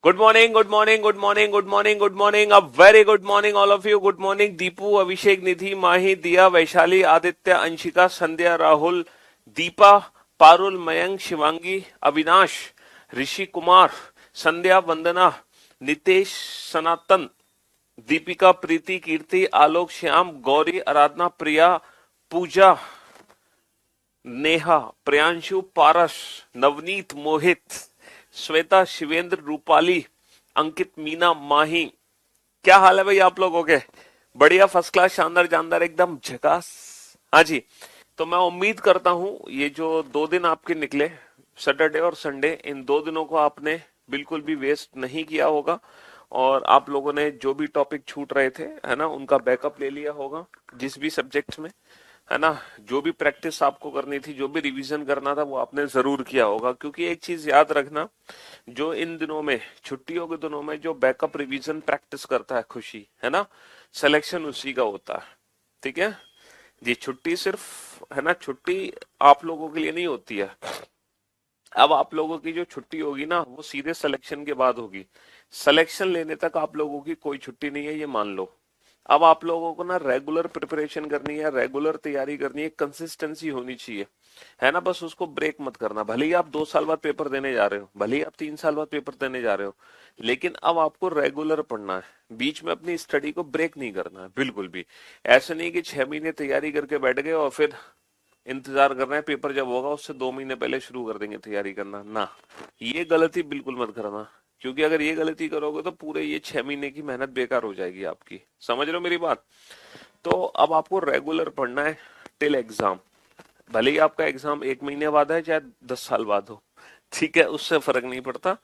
Good morning, good morning, good morning, good morning, good morning, a very good morning all of you. Good morning Deepu, Abhishek, Nidhi, Mahi, Diya, Vaishali, Aditya, Anshika, संध्या, राहुल, दीपा, पारुल, मयंक, शिवांगी, अविनाश, ऋषि कुमार, संध्या, वंदना, नितेश, सनातन, दीपिका, प्रीति, कीर्ति, आलोक, श्याम, गौरी, आराधना, प्रिया, पूजा, नेहा, प्रियांशु, पारस, नवनीत, मोहित, श्वेता, शिवेंद्र, रूपाली, अंकित, मीना, माही। क्या हाल है भाई आप लोगों के? बढ़िया, फर्स्ट क्लास, शानदार, जानदार, एकदम झकास। हाँ जी। तो मैं उम्मीद करता हूं ये जो 2 दिन आपके निकले, सैटरडे और संडे, इन 2 दिनों को आपने बिल्कुल भी वेस्ट नहीं किया होगा और आप लोगों ने जो भी टॉपिक छूट रहे थे, है ना, उनका बैकअप ले लिया होगा जिस भी सब्जेक्ट में, है ना। जो भी प्रैक्टिस आपको करनी थी, जो भी रिवीजन करना था, वो आपने जरूर किया होगा। क्योंकि एक चीज याद रखना, जो इन दिनों में, छुट्टियों के दिनों में, जो बैकअप रिवीजन प्रैक्टिस करता है, खुशी है ना, सिलेक्शन उसी का होता है। ठीक है जी। छुट्टी सिर्फ, है ना, छुट्टी आप लोगों के लिए नहीं होती है। अब आप लोगों की जो छुट्टी होगी ना, वो सीधे सिलेक्शन के बाद होगी। सिलेक्शन लेने तक आप लोगों की कोई छुट्टी नहीं है, ये मान लो। अब आप लोगों को ना रेगुलर प्रिपरेशन करनी है, रेगुलर तैयारी करनी है, कंसिस्टेंसी होनी चाहिए, है ना। बस उसको ब्रेक मत करना। भले ही आप 2 साल बाद पेपर देने जा रहे हो, भले ही आप 3 साल बाद पेपर देने जा रहे हो, लेकिन अब आपको रेगुलर पढ़ना है। बीच में अपनी स्टडी को ब्रेक नहीं करना है बिल्कुल भी। ऐसे नहीं कि 6 महीने तैयारी करके बैठ गए और फिर इंतजार कर रहे हैं पेपर जब होगा उससे 2 महीने पहले शुरू कर देंगे तैयारी करना ना। ये गलती बिल्कुल मत करना। क्योंकि अगर ये गलती करोगे तो पूरे ये 6 महीने की मेहनत बेकार हो जाएगी आपकी। समझ रहे हो मेरी बात? तो अब आपको रेगुलर पढ़ना है टिल एग्जाम। भले ही आपका एग्जाम 1 महीने बाद है, चाहे 10 साल बाद हो, ठीक है, उससे फर्क नहीं पड़ता।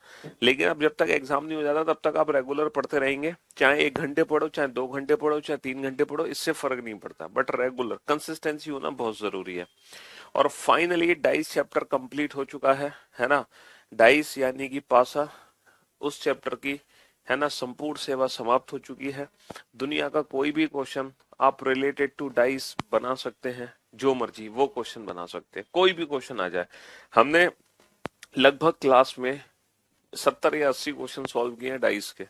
लेकिन अब जब तक एग्जाम नहीं हो जाता तब तक आप रेगुलर पढ़ते रहेंगे। चाहे 1 घंटे पढ़ो, चाहे 2 घंटे पढ़ो, चाहे 3 घंटे पढ़ो, इससे फर्क नहीं पड़ता। बट रेगुलर कंसिस्टेंसी होना बहुत जरूरी है। और फाइनली डाइस चैप्टर कंप्लीट हो चुका है ना। डाइस यानी कि पासा, उस चैप्टर की, है ना, संपूर्ण सेवा समाप्त हो चुकी है। दुनिया का कोई भी क्वेश्चन आप रिलेटेड टू डाइस बना सकते हैं, जो मर्जी वो क्वेश्चन बना सकते हैं, कोई भी क्वेश्चन आ जाए। हमने लगभग क्लास में 70 या 80 क्वेश्चन सॉल्व किए हैं डाइस के।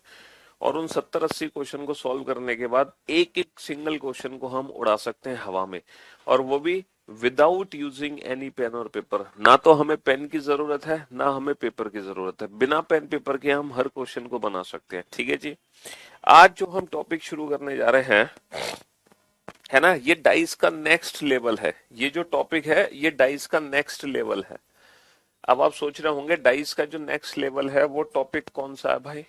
और उन 70-80 क्वेश्चन को सॉल्व करने के बाद एक एक सिंगल क्वेश्चन को हम उड़ा सकते हैं हवा में, और वो भी विदाउट यूजिंग एनी पेन और पेपर। ना तो हमें पेन की जरूरत है, ना हमें पेपर की जरूरत है। बिना पेन पेपर के हम हर क्वेश्चन को बना सकते हैं। ठीक है जी। आज जो हम टॉपिक शुरू करने जा रहे हैं, है ना, ये डाइस का नेक्स्ट लेवल है। ये जो टॉपिक है ये डाइस का नेक्स्ट लेवल है। अब आप सोच रहे होंगे डाइस का जो नेक्स्ट लेवल है वो टॉपिक कौन सा है भाई?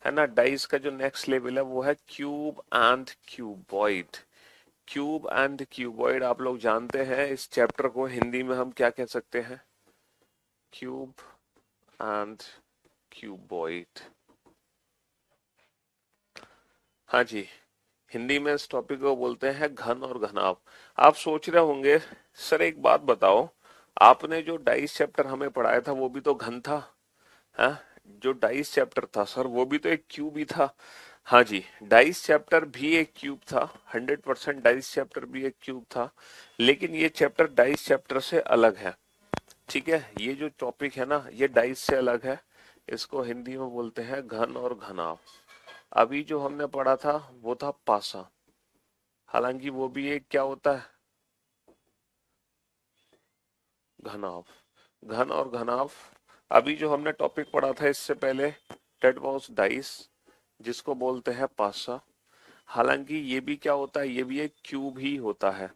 है ना, डाइस का जो नेक्स्ट लेवल है वो है cube and cuboid. Cube and cuboid आप लोग जानते हैं, इस चैप्टर को हिंदी में हम क्या कह सकते हैं? Cube and cuboid. हाँ जी। हिंदी में इस टॉपिक को बोलते हैं घन और घनाभ। आप सोच रहे होंगे सर एक बात बताओ, आपने जो डाइस चैप्टर हमें पढ़ाया था वो भी तो घन था। हाँ, जो डाइस चैप्टर था सर वो भी तो एक क्यूब ही था। हाँ जी, डाइस चैप्टर भी एक क्यूब था, 100% डाइस चैप्टर भी एक क्यूब था। लेकिन ये चैप्टर डाइस चैप्टर से अलग है। ठीक है, ये जो टॉपिक है ना ये डाइस से अलग है। इसको हिंदी में बोलते हैं घन और घनाभ। अभी जो हमने पढ़ा था वो था पासा। हालांकि वो भी एक क्या होता है, घनाभ। घन और घनाभ। अभी जो हमने टॉपिक पढ़ा था इससे पहले, डेट वाज डाइस, जिसको बोलते हैं पासा। हालांकि ये भी क्या होता है, ये भी एक क्यूब ही होता है।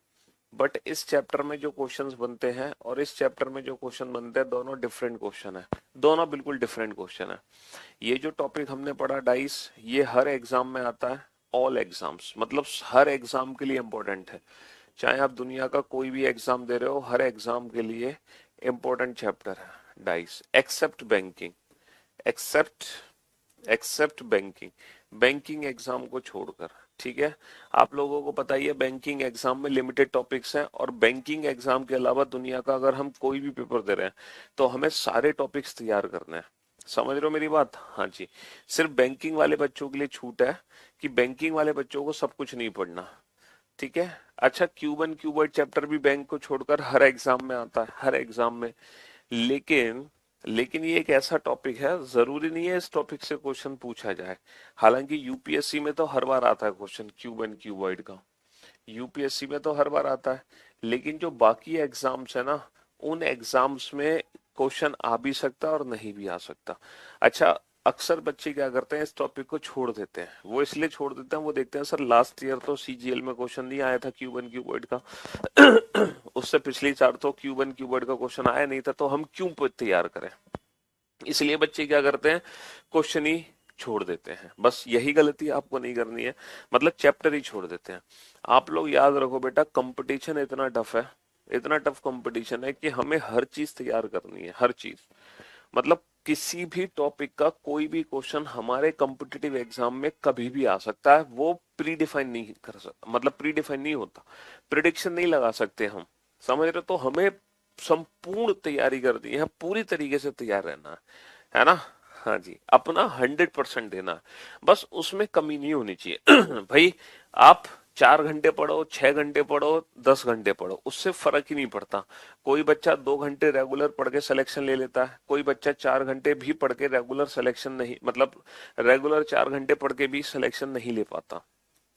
बट इस चैप्टर में जो क्वेश्चंस बनते हैं और इस चैप्टर में जो क्वेश्चन बनते हैं, दोनों डिफरेंट क्वेश्चन है। दोनों बिल्कुल डिफरेंट क्वेश्चन है। ये जो टॉपिक हमने पढ़ा डाइस, ये हर एग्जाम में आता है। ऑल एग्जाम्स मतलब हर एग्जाम के लिए इंपॉर्टेंट है। चाहे आप दुनिया का कोई भी एग्जाम दे रहे हो, हर एग्जाम के लिए इंपॉर्टेंट चैप्टर है dice, except banking. Except except banking, banking exam को छोड़कर। ठीक है, आप लोगों को पता ही है बैंकिंग एग्जाम में लिमिटेड टॉपिक्स हैं, और बैंकिंग एग्जाम के अलावा दुनिया का अगर हम कोई भी पेपर दे रहे हैं तो हमें सारे टॉपिक्स तैयार करने हैं। समझ रहे हो मेरी बात? हाँ जी। सिर्फ बैंकिंग वाले बच्चों के लिए छूट है कि बैंकिंग वाले बच्चों को सब कुछ नहीं पढ़ना। ठीक है। अच्छा, क्यूबन क्यूबॉइड चैप्टर भी बैंक को छोड़कर हर एग्जाम में आता है, हर एग्जाम में। लेकिन लेकिन ये एक ऐसा टॉपिक है, जरूरी नहीं है इस टॉपिक से क्वेश्चन पूछा जाए। हालांकि यूपीएससी में तो हर बार आता है क्वेश्चन क्यूब एंड क्यूबॉइड का, यूपीएससी में तो हर बार आता है। लेकिन जो बाकी एग्जाम्स है ना, उन एग्जाम्स में क्वेश्चन आ भी सकता है और नहीं भी आ सकता। अच्छा, अक्सर बच्चे क्या करते हैं, इस टॉपिक को छोड़ देते हैं। वो इसलिए छोड़ देते हैं, वो देखते हैं सर लास्ट ईयर तो सीजीएल में क्वेश्चन नहीं आया था क्यूब एंड क्यूबॉइड का, उससे पिछली चार तो क्यूब एंड क्यूबॉइड का क्वेश्चन आया नहीं था, तो हम क्यों तैयार करें। इसलिए बच्चे क्या करते हैं, क्वेश्चन ही छोड़ देते हैं। बस यही गलती आपको नहीं करनी है, मतलब चैप्टर ही छोड़ देते हैं। आप लोग याद रखो बेटा, कंपटीशन इतना टफ है, इतना टफ कंपटीशन है कि हमें हर चीज तैयार करनी है, हर चीज। मतलब किसी भी टॉपिक का कोई भी क्वेश्चन हमारे कॉम्पिटिटिव एग्जाम में कभी भी आ सकता है। वो प्री डिफाइन नहीं कर सकता, मतलब प्री डिफाइन नहीं होता, प्रिडिक्शन नहीं लगा सकते हम, समझ रहे हो। तो हमें संपूर्ण तैयारी करनी है, पूरी तरीके से तैयार रहना है ना। हाँ जी, अपना 100% देना है, बस उसमें कमी नहीं होनी चाहिए। भाई आप 4 घंटे पढ़ो, 6 घंटे पढ़ो, 10 घंटे पढ़ो, उससे फर्क ही नहीं पड़ता। कोई बच्चा 2 घंटे रेगुलर पढ़ के सिलेक्शन ले लेता है, कोई बच्चा 4 घंटे भी पढ़ के रेगुलर सिलेक्शन नहीं, मतलब रेगुलर 4 घंटे पढ़ के भी सिलेक्शन नहीं ले पाता।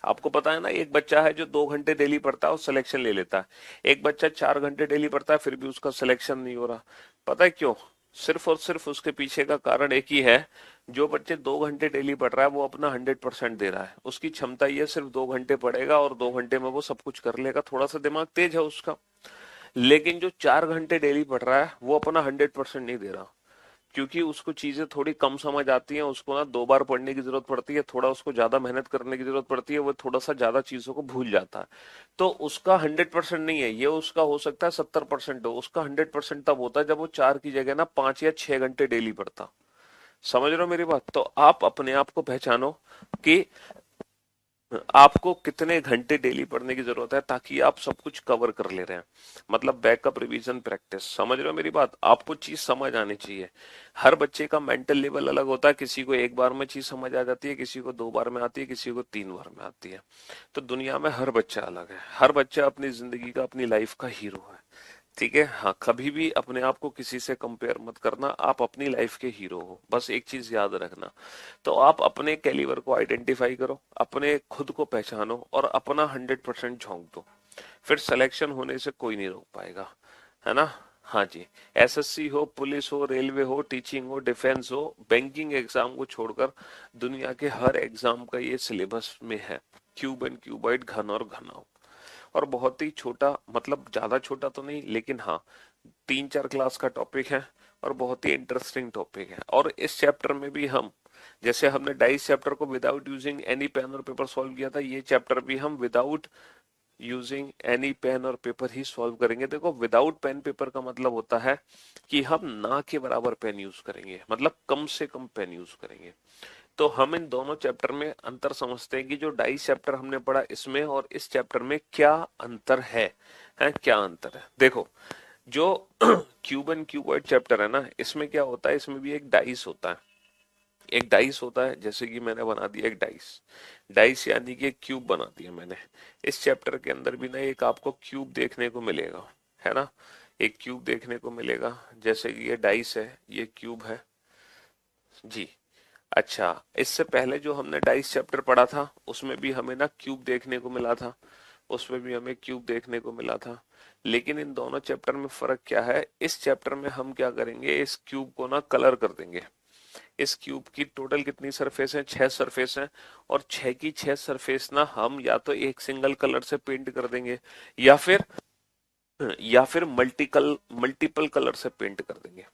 आपको पता है ना, एक बच्चा है जो 2 घंटे डेली पढ़ता है और सिलेक्शन ले लेता है, एक बच्चा 4 घंटे डेली पढ़ता है फिर भी उसका सिलेक्शन नहीं हो रहा। पता है क्यों? सिर्फ और सिर्फ उसके पीछे का कारण एक ही है, जो बच्चे 2 घंटे डेली पढ़ रहा है वो अपना 100% दे रहा है। उसकी क्षमता ये सिर्फ 2 घंटे पढ़ेगा और 2 घंटे में वो सब कुछ कर लेगा, थोड़ा सा दिमाग तेज है उसका। लेकिन जो 4 घंटे डेली पढ़ रहा है वो अपना 100% नहीं दे रहा, क्योंकि उसको चीजें थोड़ी कम समझ आती हैं, उसको ना 2 बार पढ़ने की जरूरत पड़ती है, थोड़ा उसको ज्यादा मेहनत करने की जरूरत पड़ती है, वो थोड़ा सा ज्यादा चीजों को भूल जाता है। तो उसका 100% नहीं है ये, उसका हो सकता है 70% हो। उसका 100% तब होता है जब वो 4 की जगह ना 5 या 6 घंटे डेली पढ़ता। समझ रहे हो मेरी बात? तो आप अपने आप को पहचानो कि आपको कितने घंटे डेली पढ़ने की जरूरत है, ताकि आप सब कुछ कवर कर ले रहे हैं। मतलब बैकअप रिवीजन प्रैक्टिस, समझ रहे हो मेरी बात? आपको चीज समझ आनी चाहिए। हर बच्चे का मेंटल लेवल अलग होता है, किसी को एक बार में चीज समझ आ जाती है, किसी को 2 बार में आती है, किसी को 3 बार में आती है। तो दुनिया में हर बच्चा अलग है, हर बच्चा अपनी जिंदगी का, अपनी लाइफ का हीरो है। ठीक है, हाँ, कभी भी अपने आप को किसी से कंपेयर मत करना, आप अपनी लाइफ के हीरो हो, बस एक चीज याद रखना। तो आप अपने कैलिबर को आइडेंटिफाई करो, अपने खुद को पहचानो और अपना 100% झोंक दो, फिर सिलेक्शन होने से कोई नहीं रोक पाएगा, है ना। हाँ जी, एसएससी हो, पुलिस हो, रेलवे हो, टीचिंग हो, डिफेंस हो, बैंकिंग एग्जाम को छोड़कर दुनिया के हर एग्जाम का ये सिलेबस में है, क्यूब एंड क्यूबॉइड, घन और घनाओ। और बहुत ही छोटा, मतलब ज्यादा छोटा तो नहीं, लेकिन हाँ 3-4 क्लास का टॉपिक है और बहुत ही इंटरेस्टिंग टॉपिक है। और इस चैप्टर में भी हम, जैसे हमने डाइस चैप्टर को विदाउट यूजिंग एनी पेन और पेपर सॉल्व किया था, ये चैप्टर भी हम विदाउट यूजिंग एनी पेन और पेपर ही सॉल्व करेंगे। देखो, विदाउट पेन पेपर का मतलब होता है कि हम ना के बराबर पेन यूज करेंगे, मतलब कम से कम पेन यूज करेंगे। तो हम इन दोनों चैप्टर में अंतर समझते हैं कि जो डाइस चैप्टर हमने पढ़ा इसमें और इस चैप्टर में क्या अंतर है क्या अंतर है। देखो, जो क्यूब एंड क्यूबॉइड चैप्टर है ना, इसमें क्या होता है, इसमें भी एक डाइस होता है, एक डाइस होता है। जैसे कि मैंने बना दिया एक डाइस, डाइस यानी कि एक क्यूब बना दिया मैंने। इस चैप्टर के अंदर भी ना एक आपको क्यूब देखने को मिलेगा, है ना, एक क्यूब देखने को मिलेगा। जैसे कि ये डाइस है, ये क्यूब है जी। अच्छा, इससे पहले जो हमने डाइस चैप्टर पढ़ा था उसमें भी हमें ना क्यूब देखने को मिला था, उसमें भी हमें क्यूब देखने को मिला था। लेकिन इन दोनों चैप्टर में फर्क क्या है, इस चैप्टर में हम क्या करेंगे, इस क्यूब को ना कलर कर देंगे। इस क्यूब की टोटल कितनी सरफेस है, 6 सरफेस है, और 6 की 6 सरफेस ना हम या तो एक सिंगल कलर से पेंट कर देंगे, या फिर मल्टीपल कलर से पेंट कर देंगे।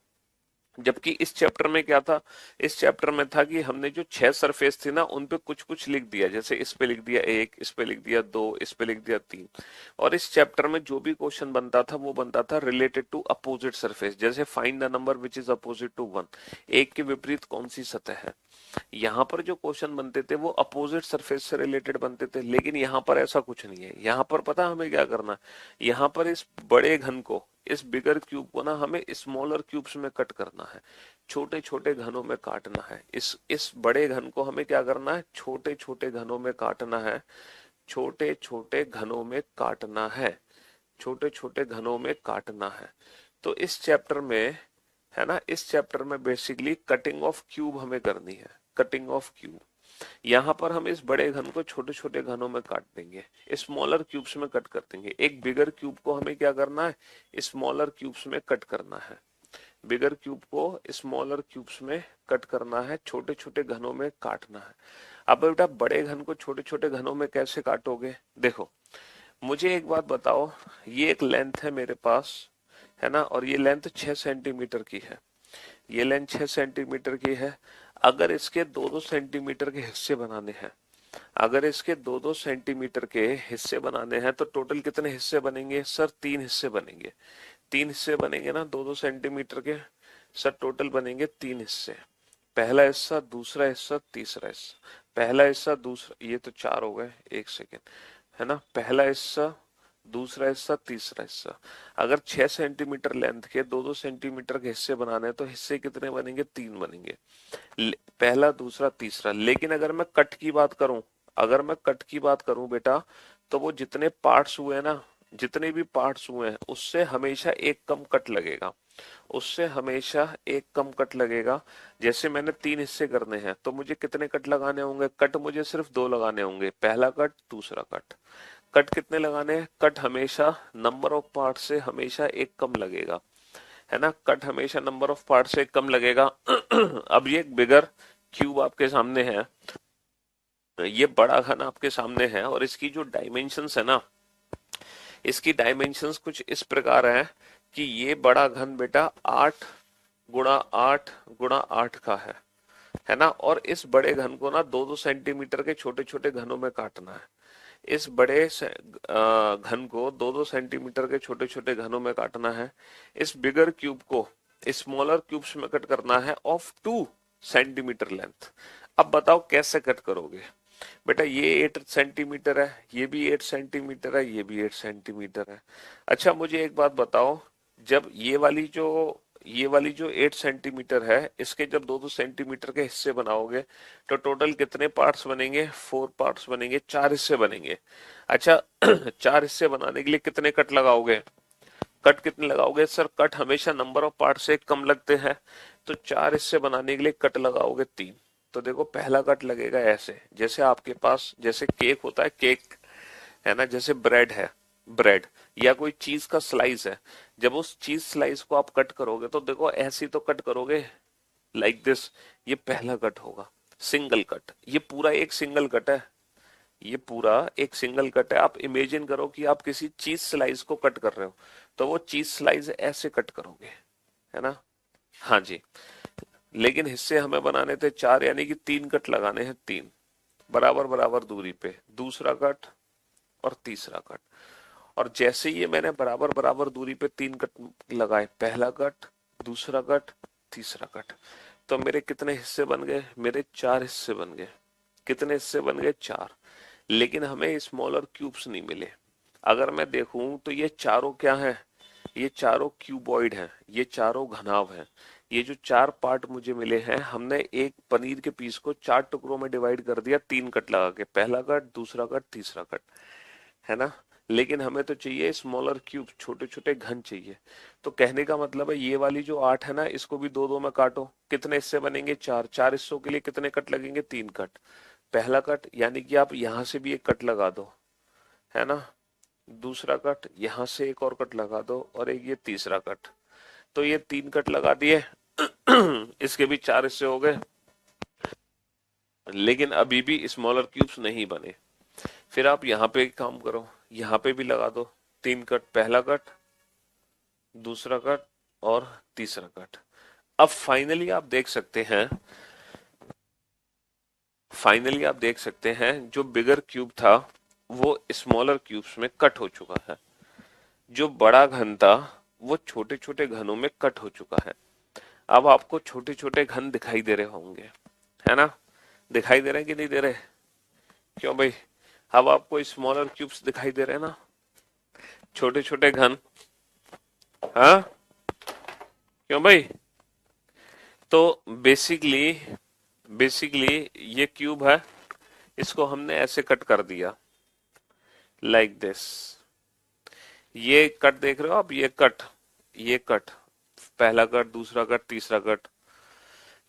जबकि इस चैप्टर में क्या था, इस चैप्टर में था कि हमने जो 6 सरफेस थी ना उन पे कुछ कुछ लिख दिया, जैसे इस पे लिख दिया 1, इस पे लिख दिया 2, इस पे लिख दिया 3। और इस चैप्टर में जो भी क्वेश्चन बनता था वो बनता था रिलेटेड टू अपोजिट सरफेस, जैसे find the number which is opposite to 1, एक के विपरीत कौन सी सतह है। यहाँ पर जो क्वेश्चन बनते थे वो अपोजिट सरफेस से रिलेटेड बनते थे, लेकिन यहाँ पर ऐसा कुछ नहीं है। यहाँ पर पता हमें क्या करना है, यहाँ पर इस बड़े घन को, इस बिगर क्यूब को ना हमें स्मॉलर क्यूब्स में कट करना है, छोटे छोटे घनों में काटना है। इस बड़े घन को हमें क्या करना है, छोटे छोटे घनों में काटना है, छोटे छोटे घनों में काटना है, छोटे छोटे घनों में काटना है। तो इस चैप्टर में है ना। इस चैप्टर में बेसिकली कटिंग ऑफ क्यूब हमें करनी है, कटिंग ऑफ क्यूब। यहाँ पर हम इस बड़े घन को छोटे छोटे घनों में काट देंगे, स्मॉलर क्यूब्स में कट कर देंगे। एक बिगर क्यूब को हमें क्या करना है, स्मॉलर क्यूब्स में कट करना है। बिगर क्यूब को स्मॉलर क्यूब्स में कट करना है, छोटे छोटे घनों में काटना है। अब बेटा बड़े घन को छोटे छोटे घनों में कैसे काटोगे, देखो मुझे एक बात बताओ, ये एक लेंथ है मेरे पास, है ना, और ये लेंथ 6 सेंटीमीटर की है, ये लेंथ 6 सेंटीमीटर की है। अगर इसके 2-2 सेंटीमीटर के हिस्से बनाने हैं, अगर इसके 2-2 सेंटीमीटर के हिस्से बनाने हैं तो टोटल कितने हिस्से बनेंगे सर, 3 हिस्से बनेंगे। 3 हिस्से बनेंगे ना 2-2 सेंटीमीटर के, सर टोटल बनेंगे 3 हिस्से। पहला हिस्सा, दूसरा हिस्सा, तीसरा हिस्सा। पहला हिस्सा, दूसरा, ये तो 4 हो गए, एक सेकेंड, है ना। पहला हिस्सा, दूसरा हिस्सा, तीसरा हिस्सा। अगर 6 सेंटीमीटर लेंथ के 2-2 सेंटीमीटर के हिस्से बनाने हैं तो हिस्से कितने बनेंगे, 3 बनेंगे, पहला, दूसरा, तीसरा। लेकिन अगर मैं कट की बात करूं, अगर मैं कट की बात करूं बेटा, तो वो जितने पार्ट्स हुए ना, जितने भी पार्ट्स हुए हैं उससे हमेशा एक कम कट लगेगा, उससे हमेशा एक कम कट लगेगा। जैसे मैंने 3 हिस्से करने हैं तो मुझे कितने कट लगाने होंगे, कट मुझे सिर्फ 2 लगाने होंगे, पहला कट, दूसरा कट। कट कितने लगाने हैं, कट हमेशा नंबर ऑफ पार्ट से हमेशा एक कम लगेगा, है ना। कट हमेशा नंबर ऑफ पार्ट से कम लगेगा। अब ये एक बिगर क्यूब आपके सामने है, ये बड़ा घन आपके सामने है, और इसकी जो डायमेंशंस है ना, इसकी डायमेंशंस कुछ इस प्रकार है कि ये बड़ा घन बेटा 8 गुणा 8 का है ना। और इस बड़े घन को ना 2-2 सेंटीमीटर के छोटे छोटे घनों में काटना है। इस बड़े घन को 2-2 सेंटीमीटर के छोटे छोटे घनों में काटना है। इस बिगर क्यूब को स्मॉलर क्यूब्स में कट करना है ऑफ 2 सेंटीमीटर लेंथ। अब बताओ कैसे कट करोगे बेटा, ये 8 सेंटीमीटर है, ये भी 8 सेंटीमीटर है, ये भी 8 सेंटीमीटर है। अच्छा मुझे एक बात बताओ, जब ये वाली जो 8 सेंटीमीटर है, इसके जब 2-2 सेंटीमीटर के हिस्से बनाओगे तो टोटल कितने पार्ट्स बनेंगे, 4 पार्ट्स बनेंगे, 4 हिस्से बनेंगे। अच्छा 4 हिस्से बनाने के लिए कितने कट लगाओगे, कट कितने लगाओगे सर, कट हमेशा नंबर ऑफ पार्ट से कम लगते हैं, तो 4 हिस्से बनाने के लिए कट लगाओगे 3। तो देखो पहला कट लगेगा ऐसे, जैसे आपके पास जैसे केक होता है, केक है ना, जैसे ब्रेड है, ब्रेड या कोई चीज का स्लाइस है, जब उस चीज स्लाइस को आप कट करोगे तो देखो ऐसे ही तो कट करोगे, लाइक दिस। ये पहला कट होगा, सिंगल कट, ये पूरा एक सिंगल कट है, ये पूरा एक सिंगल कट है। आप इमेजिन करो कि आप किसी चीज स्लाइस को कट कर रहे हो, तो वो चीज स्लाइस ऐसे कट करोगे, है ना। हाँ जी, लेकिन हिस्से हमें बनाने थे 4, यानी कि 3 कट लगाने हैं, 3 बराबर बराबर दूरी पे, दूसरा कट और तीसरा कट। और जैसे ही ये मैंने बराबर बराबर दूरी पे 3 कट लगाए, पहला कट, दूसरा कट, तीसरा कट, तो मेरे कितने हिस्से बन गए, मेरे 4 हिस्से बन गए। कितने हिस्से बन गए, 4। लेकिन हमें स्मॉलर क्यूब्स नहीं मिले। अगर मैं देखूं तो ये चारों क्या हैं, ये चारों क्यूबॉइड हैं, ये चारों घनाभ हैं। ये जो 4 पार्ट मुझे मिले हैं, हमने एक पनीर के पीस को 4 टुकड़ों में डिवाइड कर दिया 3 कट लगा के, पहला कट, दूसरा कट, तीसरा कट, है ना। लेकिन हमें तो चाहिए स्मॉलर क्यूब, छोटे छोटे घन चाहिए। तो कहने का मतलब है ये वाली जो 8 है ना, इसको भी 2-2 में काटो, कितने हिस्से बनेंगे, 4। 4 हिस्सों के लिए कितने कट लगेंगे, 3 कट। पहला कट यानी कि आप यहां से भी एक कट लगा दो, है ना। दूसरा कट, यहां से एक और कट लगा दो, और एक ये तीसरा कट। तो ये 3 कट लगा दिए। इसके भी 4 हिस्से हो गए, लेकिन अभी भी स्मॉलर क्यूब्स नहीं बने। फिर आप यहाँ पे एक काम करो, यहाँ पे भी लगा दो 3 कट, पहला कट, दूसरा कट और तीसरा कट। अब फाइनली आप देख सकते हैं जो बिगर क्यूब था वो स्मॉलर क्यूब्स में कट हो चुका है, जो बड़ा घन था वो छोटे छोटे घनों में कट हो चुका है। अब आपको छोटे छोटे घन दिखाई दे रहे होंगे, है ना, दिखाई दे रहे हैं कि नहीं दे रहे, क्यों भाई। अब आपको स्मॉलर क्यूब्स दिखाई दे रहे हैं ना, छोटे छोटे घन, हाँ क्यों भाई। तो बेसिकली बेसिकली ये क्यूब है, इसको हमने ऐसे कट कर दिया, लाइक दिस। ये कट देख रहे हो आप, ये कट, ये कट, पहला कट, दूसरा कट, तीसरा कट।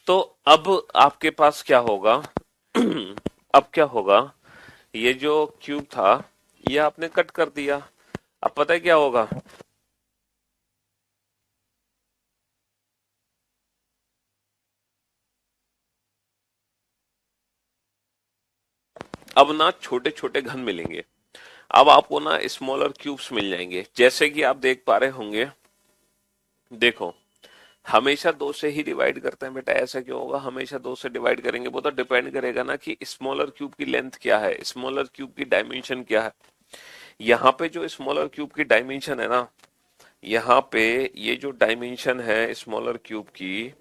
तो अब आपके पास क्या होगा? अब क्या होगा? ये जो क्यूब था, ये आपने कट कर दिया। अब पता है क्या होगा? अब ना छोटे छोटे घन मिलेंगे। अब आपको ना स्मॉलर क्यूब्स मिल जाएंगे, जैसे कि आप देख पा रहे होंगे। देखो, हमेशा दो से ही डिवाइड करते हैं बेटा, ऐसा क्यों होगा? हमेशा दो से डिवाइड करेंगे, वो तो डिपेंड करेगा ना कि स्मॉलर क्यूब की लेंथ क्या है, स्मॉलर क्यूब की डायमेंशन क्या है। यहाँ पे जो स्मॉलर क्यूब की डायमेंशन है ना, यहाँ पे ये जो डायमेंशन है स्मॉलर क्यूब की,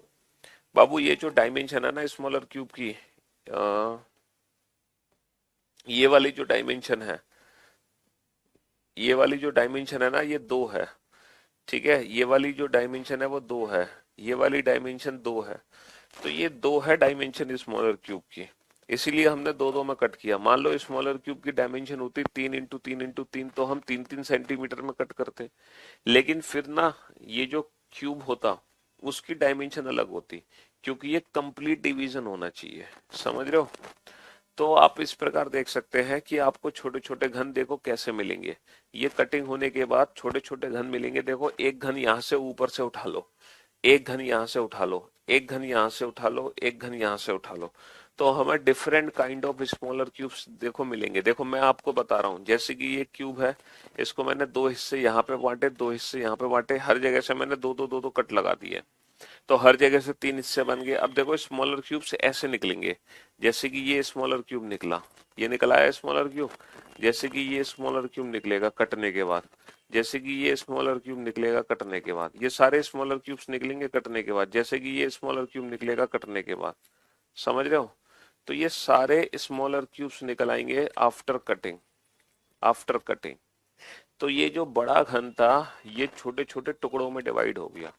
बाबू ये जो डायमेंशन है ना स्मॉलर क्यूब की, ये वाली जो डायमेंशन है, ये वाली जो डायमेंशन है ना, ये दो है। ठीक है, ये वाली जो डायमेंशन है वो दो है, ये वाली डायमेंशन दो है। तो ये दो है डायमेंशन स्मॉलर क्यूब की, इसीलिए हमने दो दो में कट किया। मान लो स्मॉलर क्यूब की डायमेंशन होती 3 इंटू 3 इंटू 3, तो हम 3 3 सेंटीमीटर में कट करते। लेकिन फिर ना ये जो क्यूब होता उसकी डायमेंशन अलग होती, क्योंकि ये कंप्लीट डिवीजन होना चाहिए। समझ रहे हो? तो आप इस प्रकार देख सकते हैं कि आपको छोटे छोटे घन देखो कैसे मिलेंगे। ये कटिंग होने के बाद छोटे छोटे घन मिलेंगे। देखो, एक घन यहां से ऊपर से उठा लो, एक घन यहां से उठा लो, एक घन यहां से उठा लो, एक घन यहां से उठा लो, तो हमें different kind of smaller cubes देखो मिलेंगे। देखो, मैं आपको बता रहा हूँ, जैसे कि ये क्यूब है, इसको मैंने दो हिस्से यहाँ पे बांटे, दो हिस्से यहाँ पे बांटे, हर जगह से मैंने दो दो दो दो कट लगा दिए, तो हर जगह से तीन हिस्से बन गए। अब देखो, स्मॉलर क्यूब से ऐसे निकलेंगे, जैसे कि ये स्मॉलर क्यूब निकला, ये निकला है स्मॉलर क्यूब, जैसे कि ये स्मॉलर क्यूब निकलेगा कटने के बाद, जैसे कि ये स्मॉलर क्यूब निकलेगा कटने के बाद, ये सारे स्मॉलर क्यूब्स निकलेंगे कटने के बाद, जैसे कि ये स्मॉलर क्यूब निकलेगा कटने के बाद। समझ रहे हो? तो ये सारे स्मॉलर क्यूब्स निकल आएंगे आफ्टर कटिंग, आफ्टर कटिंग। तो ये जो बड़ा घन था ये छोटे छोटे टुकड़ों में डिवाइड हो गया,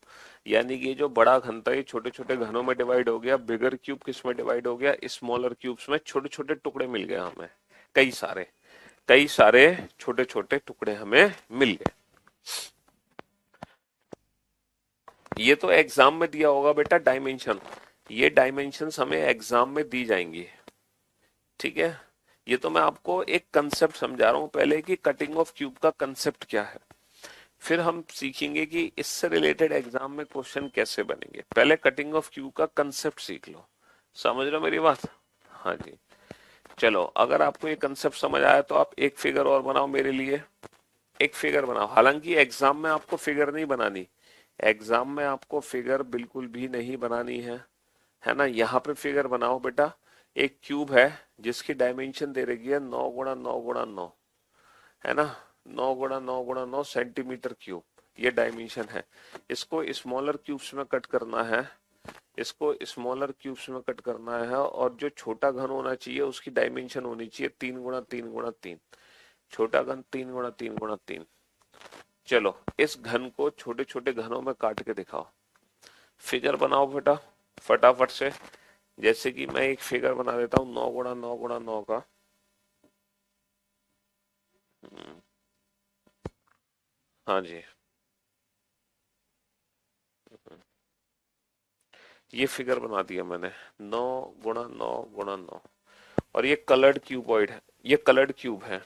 यानी कि ये जो बड़ा घन था ये छोटे छोटे घनों में डिवाइड हो गया। बिगर क्यूब किस में डिवाइड हो गया? स्मॉलर क्यूब्स में। छोटे छोटे टुकड़े मिल गए हमें, कई सारे, कई सारे छोटे छोटे टुकड़े हमें मिल गए। ये तो एग्जाम में दिया होगा बेटा डायमेंशन, ये डायमेंशंस हमें एग्जाम में दी जाएंगी। ठीक है, ये तो मैं आपको एक कंसेप्ट समझा रहा हूं पहले कि कटिंग ऑफ क्यूब का कंसेप्ट क्या है। फिर हम सीखेंगे कि इससे रिलेटेड एग्जाम में क्वेश्चन कैसे बनेंगे। पहले कटिंग ऑफ क्यूब का कंसेप्ट सीख लो। समझ रहे हो मेरी बात? हाँ जी। चलो, अगर आपको ये कंसेप्ट समझ आया तो आप एक फिगर और बनाओ मेरे लिए, एक फिगर बनाओ। हालांकि एग्जाम में आपको फिगर नहीं बनानी, एग्जाम में आपको फिगर बिल्कुल भी नहीं बनानी है ना। यहाँ पे फिगर बनाओ बेटा। एक क्यूब है जिसकी डायमेंशन दे रखी है 9 गुणा 9 गुणा 9, है ना, 9 गुणा 9 गुणा 9 सेंटीमीटर क्यूब, ये डायमेंशन है। इसको स्मॉलर क्यूब्स में कट करना है, इसको स्मॉलर क्यूब्स में कट करना है, और जो छोटा घन होना चाहिए उसकी डायमेंशन होनी चाहिए 3 गुणा 3 गुणा 3, छोटा घन 3 गुणा 3 गुणा 3। चलो, इस घन को छोटे छोटे घनों में काट के दिखाओ। फिगर बनाओ बेटा फटाफट से। जैसे कि मैं एक फिगर बना देता हूँ 9 गुणा 9 गुणा 9 का। हाँ जी, ये फिगर बना दिया मैंने, 9 गुणा 9 गुणा 9। और ये कलर्ड क्यूबॉइड है, ये कलर्ड क्यूब है।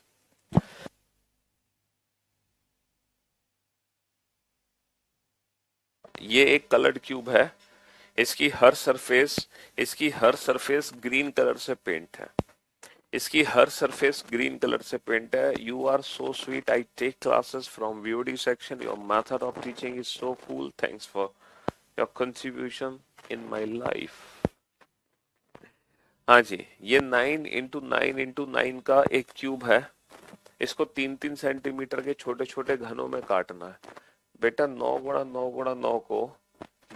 ये एक कलर्ड क्यूब है, इसकी हर सरफेस ग्रीन कलर से पेंट है, इसकी हर सरफेस ग्रीन कलर से पेंट है। You are so sweet, I take classes from VOD section, your method of teaching is so cool, thanks for your contribution in my life. हाँ जी, ये 9 into 9 into 9 का एक क्यूब है, इसको 3 3 centimetre के छोटे छोटे घनों में काटना है। बेटा 9 गुणा 9 गुणा 9 को,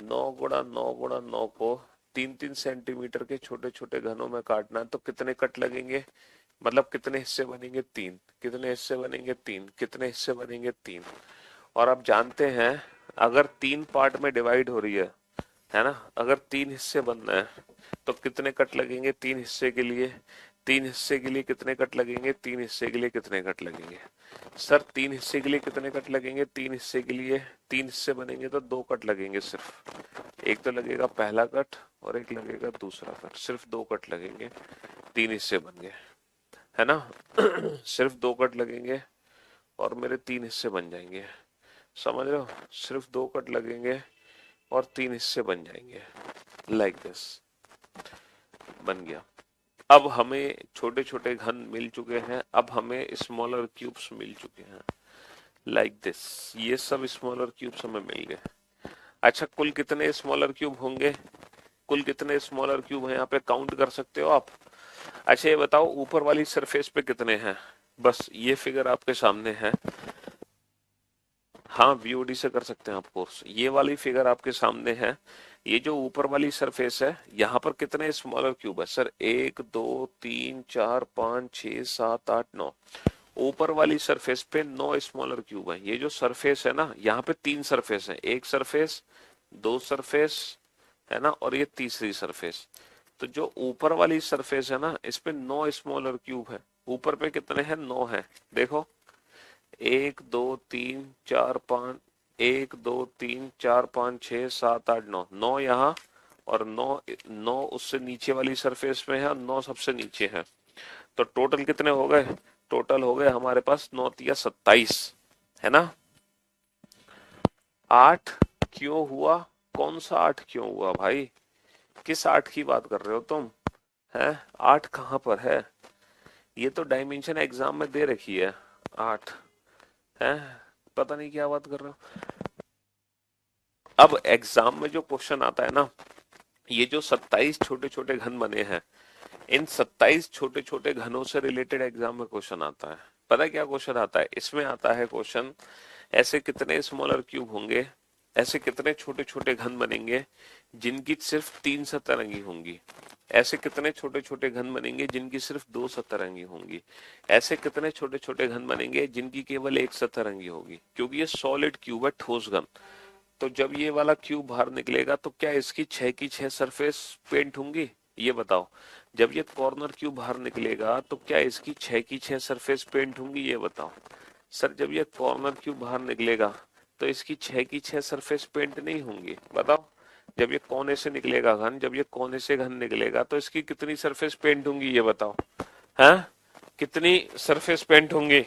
9 गुणा 9 गुणा 9 को 3 3 सेंटीमीटर के छोटे छोटे घनों में काटना है, तो कितने कट लगेंगे? मतलब कितने हिस्से बनेंगे? तीन। कितने हिस्से बनेंगे? तीन। कितने हिस्से बनेंगे? तीन। और आप जानते हैं, अगर तीन पार्ट में डिवाइड हो रही है ना, अगर तीन हिस्से बनना है तो कितने कट लगेंगे तीन हिस्से के लिए? तीन हिस्से के लिए कितने कट लगेंगे, तीन हिस्से के लिए कितने कट लगेंगे? सर तीन हिस्से के लिए कितने कट लगेंगे, तीन हिस्से के लिए तीन हिस्से बनेंगे तो दो कट लगेंगे सिर्फ। एक तो लगेगा पहला कट और एक लगेगा दूसरा कट, सिर्फ दो कट लगेंगे, तीन हिस्से बन गए, है ना। सिर्फ दो कट लगेंगे और मेरे तीन हिस्से बन जाएंगे, समझ रहे हो? सिर्फ दो कट लगेंगे और तीन हिस्से बन जाएंगे, लाइक दिस, बन गया। अब हमें छोटे छोटे घन मिल चुके हैं, अब हमें स्मॉलर क्यूब्स मिल चुके हैं, लाइक दिस, ये सब स्मॉलर क्यूब्स हमें मिल गए। अच्छा, कुल कितने स्मॉलर क्यूब होंगे, कुल कितने स्मॉलर क्यूब हैं यहाँ पे काउंट कर सकते हो आप? अच्छा ये बताओ ऊपर वाली सरफेस पे कितने हैं, बस ये फिगर आपके सामने है। हाँ वीओडी से कर सकते हैं आप कोर्स, ये वाली फिगर आपके सामने है। ये जो ऊपर वाली सरफेस है यहाँ पर कितने स्मॉलर क्यूब है? सर एक दो तीन चार पाँच छः सात आठ नौ, ऊपर वाली सरफेस पे नौ स्मॉलर क्यूब है। ये जो सरफेस है ना, यहाँ पे तीन सरफेस है, एक सरफेस, दो सरफेस, है ना, और ये तीसरी सरफेस। तो जो ऊपर वाली सरफेस है ना, इस पे नौ स्मॉलर क्यूब है। ऊपर पे कितने हैं? नौ है, देखो, एक दो तीन चार पाँच, एक दो तीन चार पाँच छः सात आठ नौ, नौ यहाँ और नौ, नौ उससे नीचे वाली सरफेस में है और नौ सबसे नीचे है। तो टोटल कितने हो गए? टोटल हो गए हमारे पास नौ तिया 27, है ना। आठ क्यों हुआ? कौन सा आठ क्यों हुआ भाई? किस आठ की बात कर रहे हो तुम? है आठ कहाँ पर है? ये तो डायमेंशन एग्जाम में दे रखी है आठ, है, पता नहीं क्या बात कर रहे हो। अब एग्जाम में जो क्वेश्चन आता है ना, ये जो 27 छोटे छोटे घन बने हैं, इन 27 छोटे छोटे घनों से रिलेटेड एग्जाम में क्वेश्चन आता है। पता है क्या क्वेश्चन आता है? इसमें आता है क्वेश्चन, ऐसे कितने स्मॉलर क्यूब होंगे, ऐसे कितने छोटे छोटे घन बनेंगे जिनकी सिर्फ तीन सतरंगी होंगी, ऐसे कितने छोटे छोटे घन बनेंगे जिनकी सिर्फ दो सतरंगी होंगी, ऐसे कितने छोटे छोटे घन बनेंगे जिनकी केवल एक सतरंगी होगी, क्योंकि ये सॉलिड क्यूब है, ठोस घन। तो जब ये वाला क्यूब बाहर निकलेगा तो क्या इसकी छह की छह सरफेस पेंट होंगी? ये बताओ। जब ये कॉर्नर क्यूब बाहर निकलेगा तो क्या इसकी छह की छह सरफेस पेंट होंगी? ये बताओ। सर जब ये कॉर्नर क्यूब बाहर निकलेगा तो इसकी छह की छह सरफेस पेंट नहीं होंगी, बताओ। जब ये कोने से निकलेगा घन, जब ये कोने से घन निकलेगा तो इसकी कितनी सरफेस पेंट होंगी? ये बताओ, हैं? कितनी सरफेस पेंट होंगी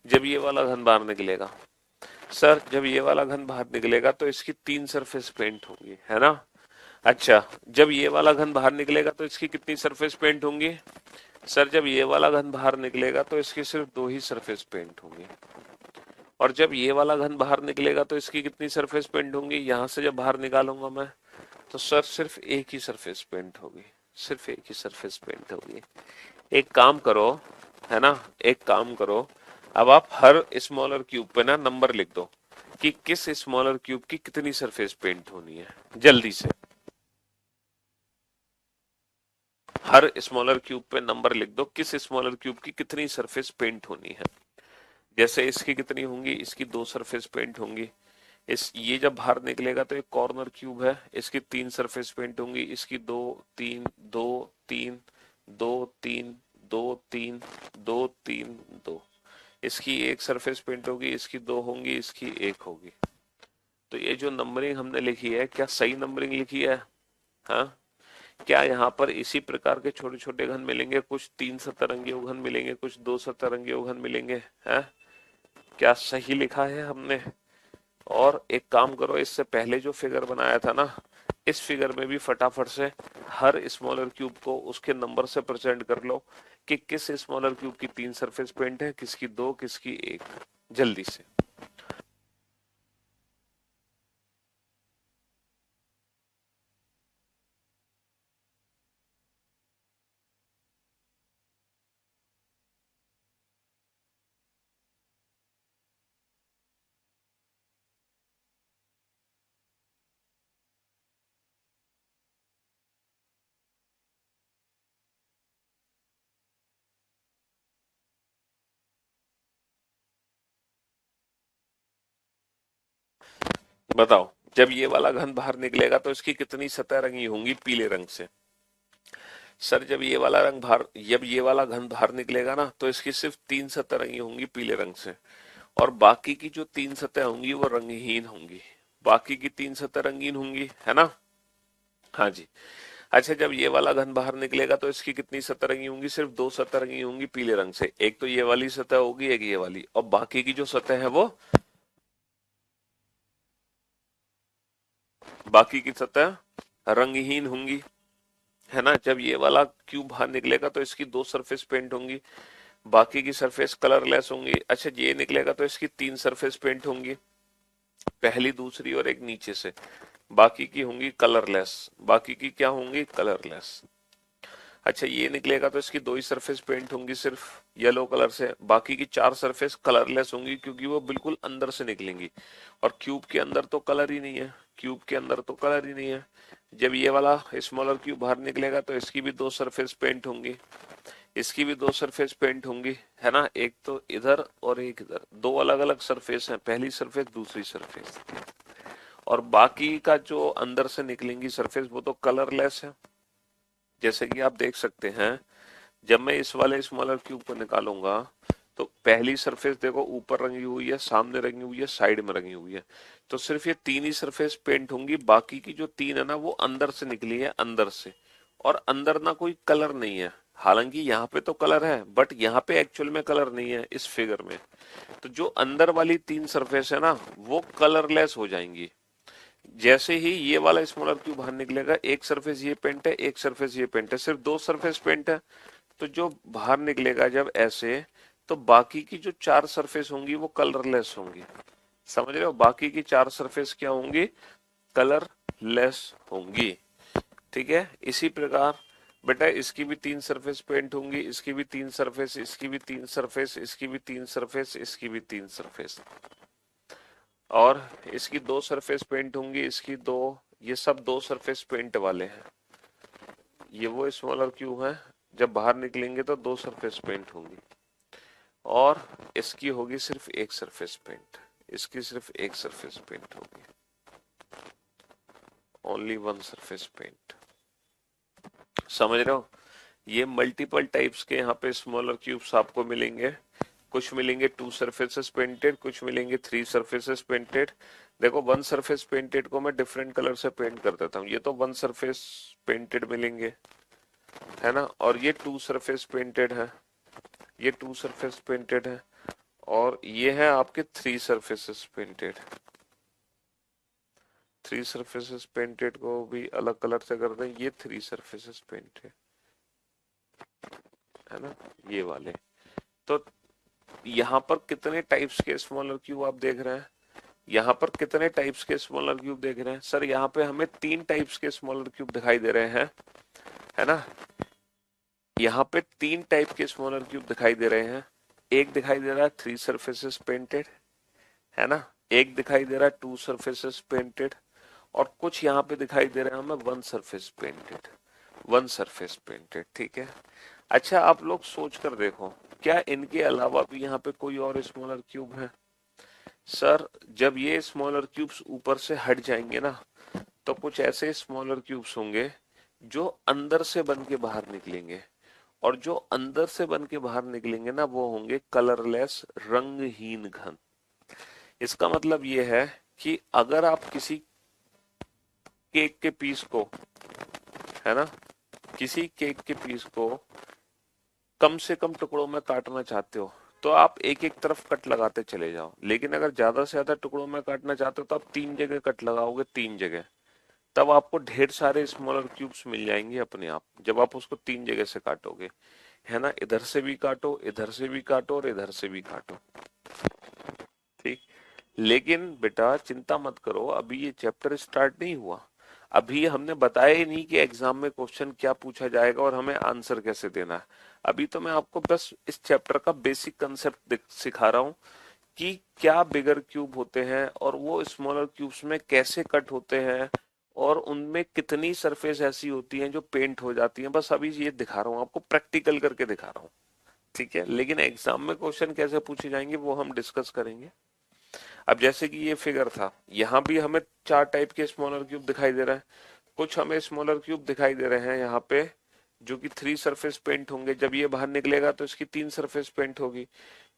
जब ये वाला घन बाहर निकलेगा? सर जब ये वाला घन बाहर निकलेगा तो इसकी तीन सरफेस पेंट होंगी, है ना। अच्छा, जब ये वाला घन बाहर निकलेगा तो इसकी कितनी सरफेस पेंट होंगी? सर जब ये वाला घन बाहर निकलेगा तो इसकी सिर्फ दो ही सरफेस पेंट होंगी। और जब ये वाला घन बाहर निकलेगा तो इसकी कितनी सरफेस पेंट होंगी? यहां से जब बाहर निकालूंगा मैं तो सर सिर्फ एक ही सरफेस पेंट होगी, सिर्फ एक ही सरफेस पेंट होगी। एक काम करो, है ना, एक काम करो, अब आप हर स्मॉलर क्यूब पे ना नंबर लिख दो कि किस स्मॉलर क्यूब की कितनी सरफेस पेंट होनी है, जल्दी से। हर स्मॉलर क्यूब पे नंबर लिख दो किस स्मॉलर क्यूब की कितनी सरफेस पेंट होनी है। जैसे इसकी कितनी होंगी? इसकी दो सरफेस पेंट होंगी। इस ये जब बाहर निकलेगा तो एक कॉर्नर क्यूब है, इसकी तीन सरफेस पेंट होंगी, इसकी दो तीन दो तीन दो तीन दो तीन दो तीन दो, इसकी एक सरफेस पेंट होगी, इसकी दो होंगी, इसकी एक होगी। तो ये जो नंबरिंग हमने लिखी है, क्या सही नंबरिंग लिखी है? हाँ, क्या यहाँ पर इसी प्रकार के छोटे छोटे घन मिलेंगे? कुछ तीन सतरंगी घन मिलेंगे, कुछ दो सतरंगी घन मिलेंगे, हैं? क्या सही लिखा है हमने? और एक काम करो, इससे पहले जो फिगर बनाया था ना, इस फिगर में भी फटाफट से हर स्मॉलर क्यूब को उसके नंबर से प्रेजेंट कर लो कि किस स्मॉलर क्यूब की तीन सरफेस पेंट है, किसकी दो, किसकी एक, जल्दी से। बताओ, जब ये वाला घन बाहर निकलेगा तो इसकी कितनी सतह रंगी होंगी पीले रंग से? सर जब ये वाला घन बाहर निकलेगा ना तो इसकी सिर्फ 3 सतह होंगी पीले रंग से, और बाकी की जो 3 सतह होंगी वो रंगहीन होंगी। बाकी की 3 सतह रंगीन होंगी, है ना? हाँ जी। अच्छा, जब ये वाला घन बाहर निकलेगा तो इसकी कितनी सतरंगी होंगी? सिर्फ 2 सतरंगी होंगी पीले रंग से। एक तो ये वाली सतह होगी, एक ये वाली, और बाकी की जो सतह है वो बाकी की सतह रंगहीन होंगी, है ना? जब ये वाला क्यूब बाहर निकलेगा तो इसकी 2 सरफेस पेंट होंगी, बाकी की सरफेस कलरलेस होंगी। अच्छा, ये निकलेगा तो इसकी 3 सरफेस पेंट होंगी, पहली, दूसरी और एक नीचे से, बाकी की होंगी कलरलेस। बाकी की क्या होंगी? कलरलेस। अच्छा, ये निकलेगा तो इसकी 2 ही सरफेस पेंट होंगी सिर्फ येलो कलर से, बाकी की 4 सरफेस कलरलेस होंगी क्योंकि वो बिल्कुल अंदर से निकलेंगी, और क्यूब के अंदर तो कलर ही नहीं है, क्यूब के अंदर तो कलर ही नहीं है। जब ये वाला स्मॉलर क्यूब बाहर निकलेगा तो इसकी भी 2 सरफेस पेंट होंगी, इसकी भी 2 सरफेस पेंट होंगी, है ना? एक तो इधर और एक इधर, दो अलग अलग सरफेस हैं, पहली सरफेस दूसरी सरफेस। और बाकी का जो अंदर से निकलेंगी सरफेस वो तो कलरलेस है। जैसे कि आप देख सकते हैं, जब मैं इस वाले स्मॉलर क्यूब को निकालूंगा तो पहली सरफेस देखो ऊपर रंगी हुई है, सामने रंगी हुई है, साइड में रंगी हुई है, तो सिर्फ ये 3 ही सरफेस पेंट होंगी। बाकी की जो 3 है ना वो अंदर से निकली है, अंदर से, और अंदर ना कोई कलर नहीं है। हालांकि यहाँ पे तो कलर है बट यहाँ पे एक्चुअल में कलर नहीं है इस फिगर में। तो जो अंदर वाली 3 सरफेस है ना वो कलरलेस हो जाएंगी। जैसे ही ये वाला स्मॉलर क्यूब बाहर निकलेगा, एक सरफेस ये पेंट है, एक सरफेस ये पेंट है, सिर्फ 2 सरफेस पेंट है, तो जो बाहर निकलेगा जब ऐसे, तो बाकी की जो 4 सरफेस होंगी वो कलरलेस होंगी। समझ रहे हो? बाकी की 4 सरफेस क्या होंगी? कलरलेस होंगी। ठीक है, इसी प्रकार बेटा इसकी भी 3 सरफेस पेंट होंगी, इसकी भी 3 सरफेस, इसकी भी 3 सरफेस, इसकी भी 3 सरफेस, इसकी भी 3 सरफेस, और इसकी 2 सरफेस पेंट होंगी, इसकी 2, ये सब 2 सरफेस पेंट वाले हैं। ये वो स्मॉलर क्यूब है, जब बाहर निकलेंगे तो 2 सरफेस पेंट होंगी, और इसकी होगी सिर्फ एक सरफेस पेंट, इसकी सिर्फ एक सरफेस पेंट होगी, ओनली 1 सरफेस पेंट। समझ रहे हो? ये मल्टीपल टाइप्स के यहाँ पे स्मॉलर क्यूब्स आपको मिलेंगे। कुछ मिलेंगे 2 सरफेसेस पेंटेड, कुछ मिलेंगे 3 सरफेसेस पेंटेड। देखो 1 सरफेस पेंटेड को मैं डिफरेंट कलर से पेंट कर देता हूँ, ये तो 1 सरफेस पेंटेड मिलेंगे, है ना? और ये 2 सरफेस पेंटेड है, ये 2 सरफेस पेंटेड है, और ये है आपके 3 सरफेसेस पेंटेड। 3 सरफेसेस पेंटेड को भी अलग कलर से कर दें, ये 3 सरफेसेस पेंटेड, है ना? ये वाले। तो यहाँ पर कितने टाइप्स के स्मॉलर क्यूब आप देख रहे हैं? यहाँ पर कितने टाइप्स के स्मॉलर क्यूब देख रहे हैं? सर यहाँ पे हमें 3 टाइप्स के स्मॉलर क्यूब दिखाई दे रहे हैं, है ना? यहाँ पे 3 टाइप के स्मॉलर क्यूब दिखाई दे रहे हैं। एक दिखाई दे रहा है 3 सरफेसेस पेंटेड, है ना? एक दिखाई दे रहा है 2 सरफेसेस पेंटेड, और कुछ यहाँ पे दिखाई दे रहे हैं हमें 1 सरफेस पेंटेड, 1 सरफेस पेंटेड। ठीक है। अच्छा, आप लोग सोच कर देखो, क्या इनके अलावा भी यहाँ पे कोई और स्मॉलर क्यूब है? सर जब ये स्मॉलर क्यूब्स ऊपर से हट जाएंगे ना तो कुछ ऐसे स्मॉलर क्यूब्स होंगे जो अंदर से बन के बाहर निकलेंगे, और जो अंदर से बन के बाहर निकलेंगे ना वो होंगे कलरलेस, रंगहीन घन। इसका मतलब ये है कि अगर आप किसी केक के पीस को, है ना, किसी केक के पीस को कम से कम टुकड़ों में काटना चाहते हो तो आप एक एक तरफ कट लगाते चले जाओ, लेकिन अगर ज्यादा से ज्यादा टुकड़ों में काटना चाहते हो तो आप 3 जगह कट लगाओगे, 3 जगह, तब आपको ढेर सारे स्मॉलर क्यूब्स मिल जाएंगे अपने आप, जब आप उसको 3 जगह से काटोगे, है ना? इधर से भी काटो, इधर से भी काटो, और इधर से भी काटो। ठीक। लेकिन बेटा चिंता मत करो, अभी ये चैप्टर स्टार्ट नहीं हुआ। अभी हमने बताया ही नहीं कि एग्जाम में क्वेश्चन क्या पूछा जाएगा और हमें आंसर कैसे देना है। अभी तो मैं आपको बस इस चैप्टर का बेसिक कंसेप्ट सिखा रहा हूँ कि क्या बिगर क्यूब होते हैं और वो स्मॉलर क्यूब्स में कैसे कट होते हैं, और उनमें कितनी सरफेस ऐसी होती हैं जो पेंट हो जाती हैं। बस अभी ये दिखा रहा हूँ आपको, प्रैक्टिकल करके दिखा रहा हूँ। ठीक है, लेकिन एग्जाम में क्वेश्चन कैसे पूछे जाएंगे वो हम डिस्कस करेंगे। अब जैसे कि ये फिगर था, यहाँ भी हमें 4 टाइप के स्मॉलर क्यूब दिखाई दे रहे हैं। कुछ हमें स्मॉलर क्यूब दिखाई दे रहे हैं यहाँ पे जो कि 3 सरफेस पेंट होंगे। जब ये बाहर निकलेगा तो इसकी 3 सरफेस पेंट होगी।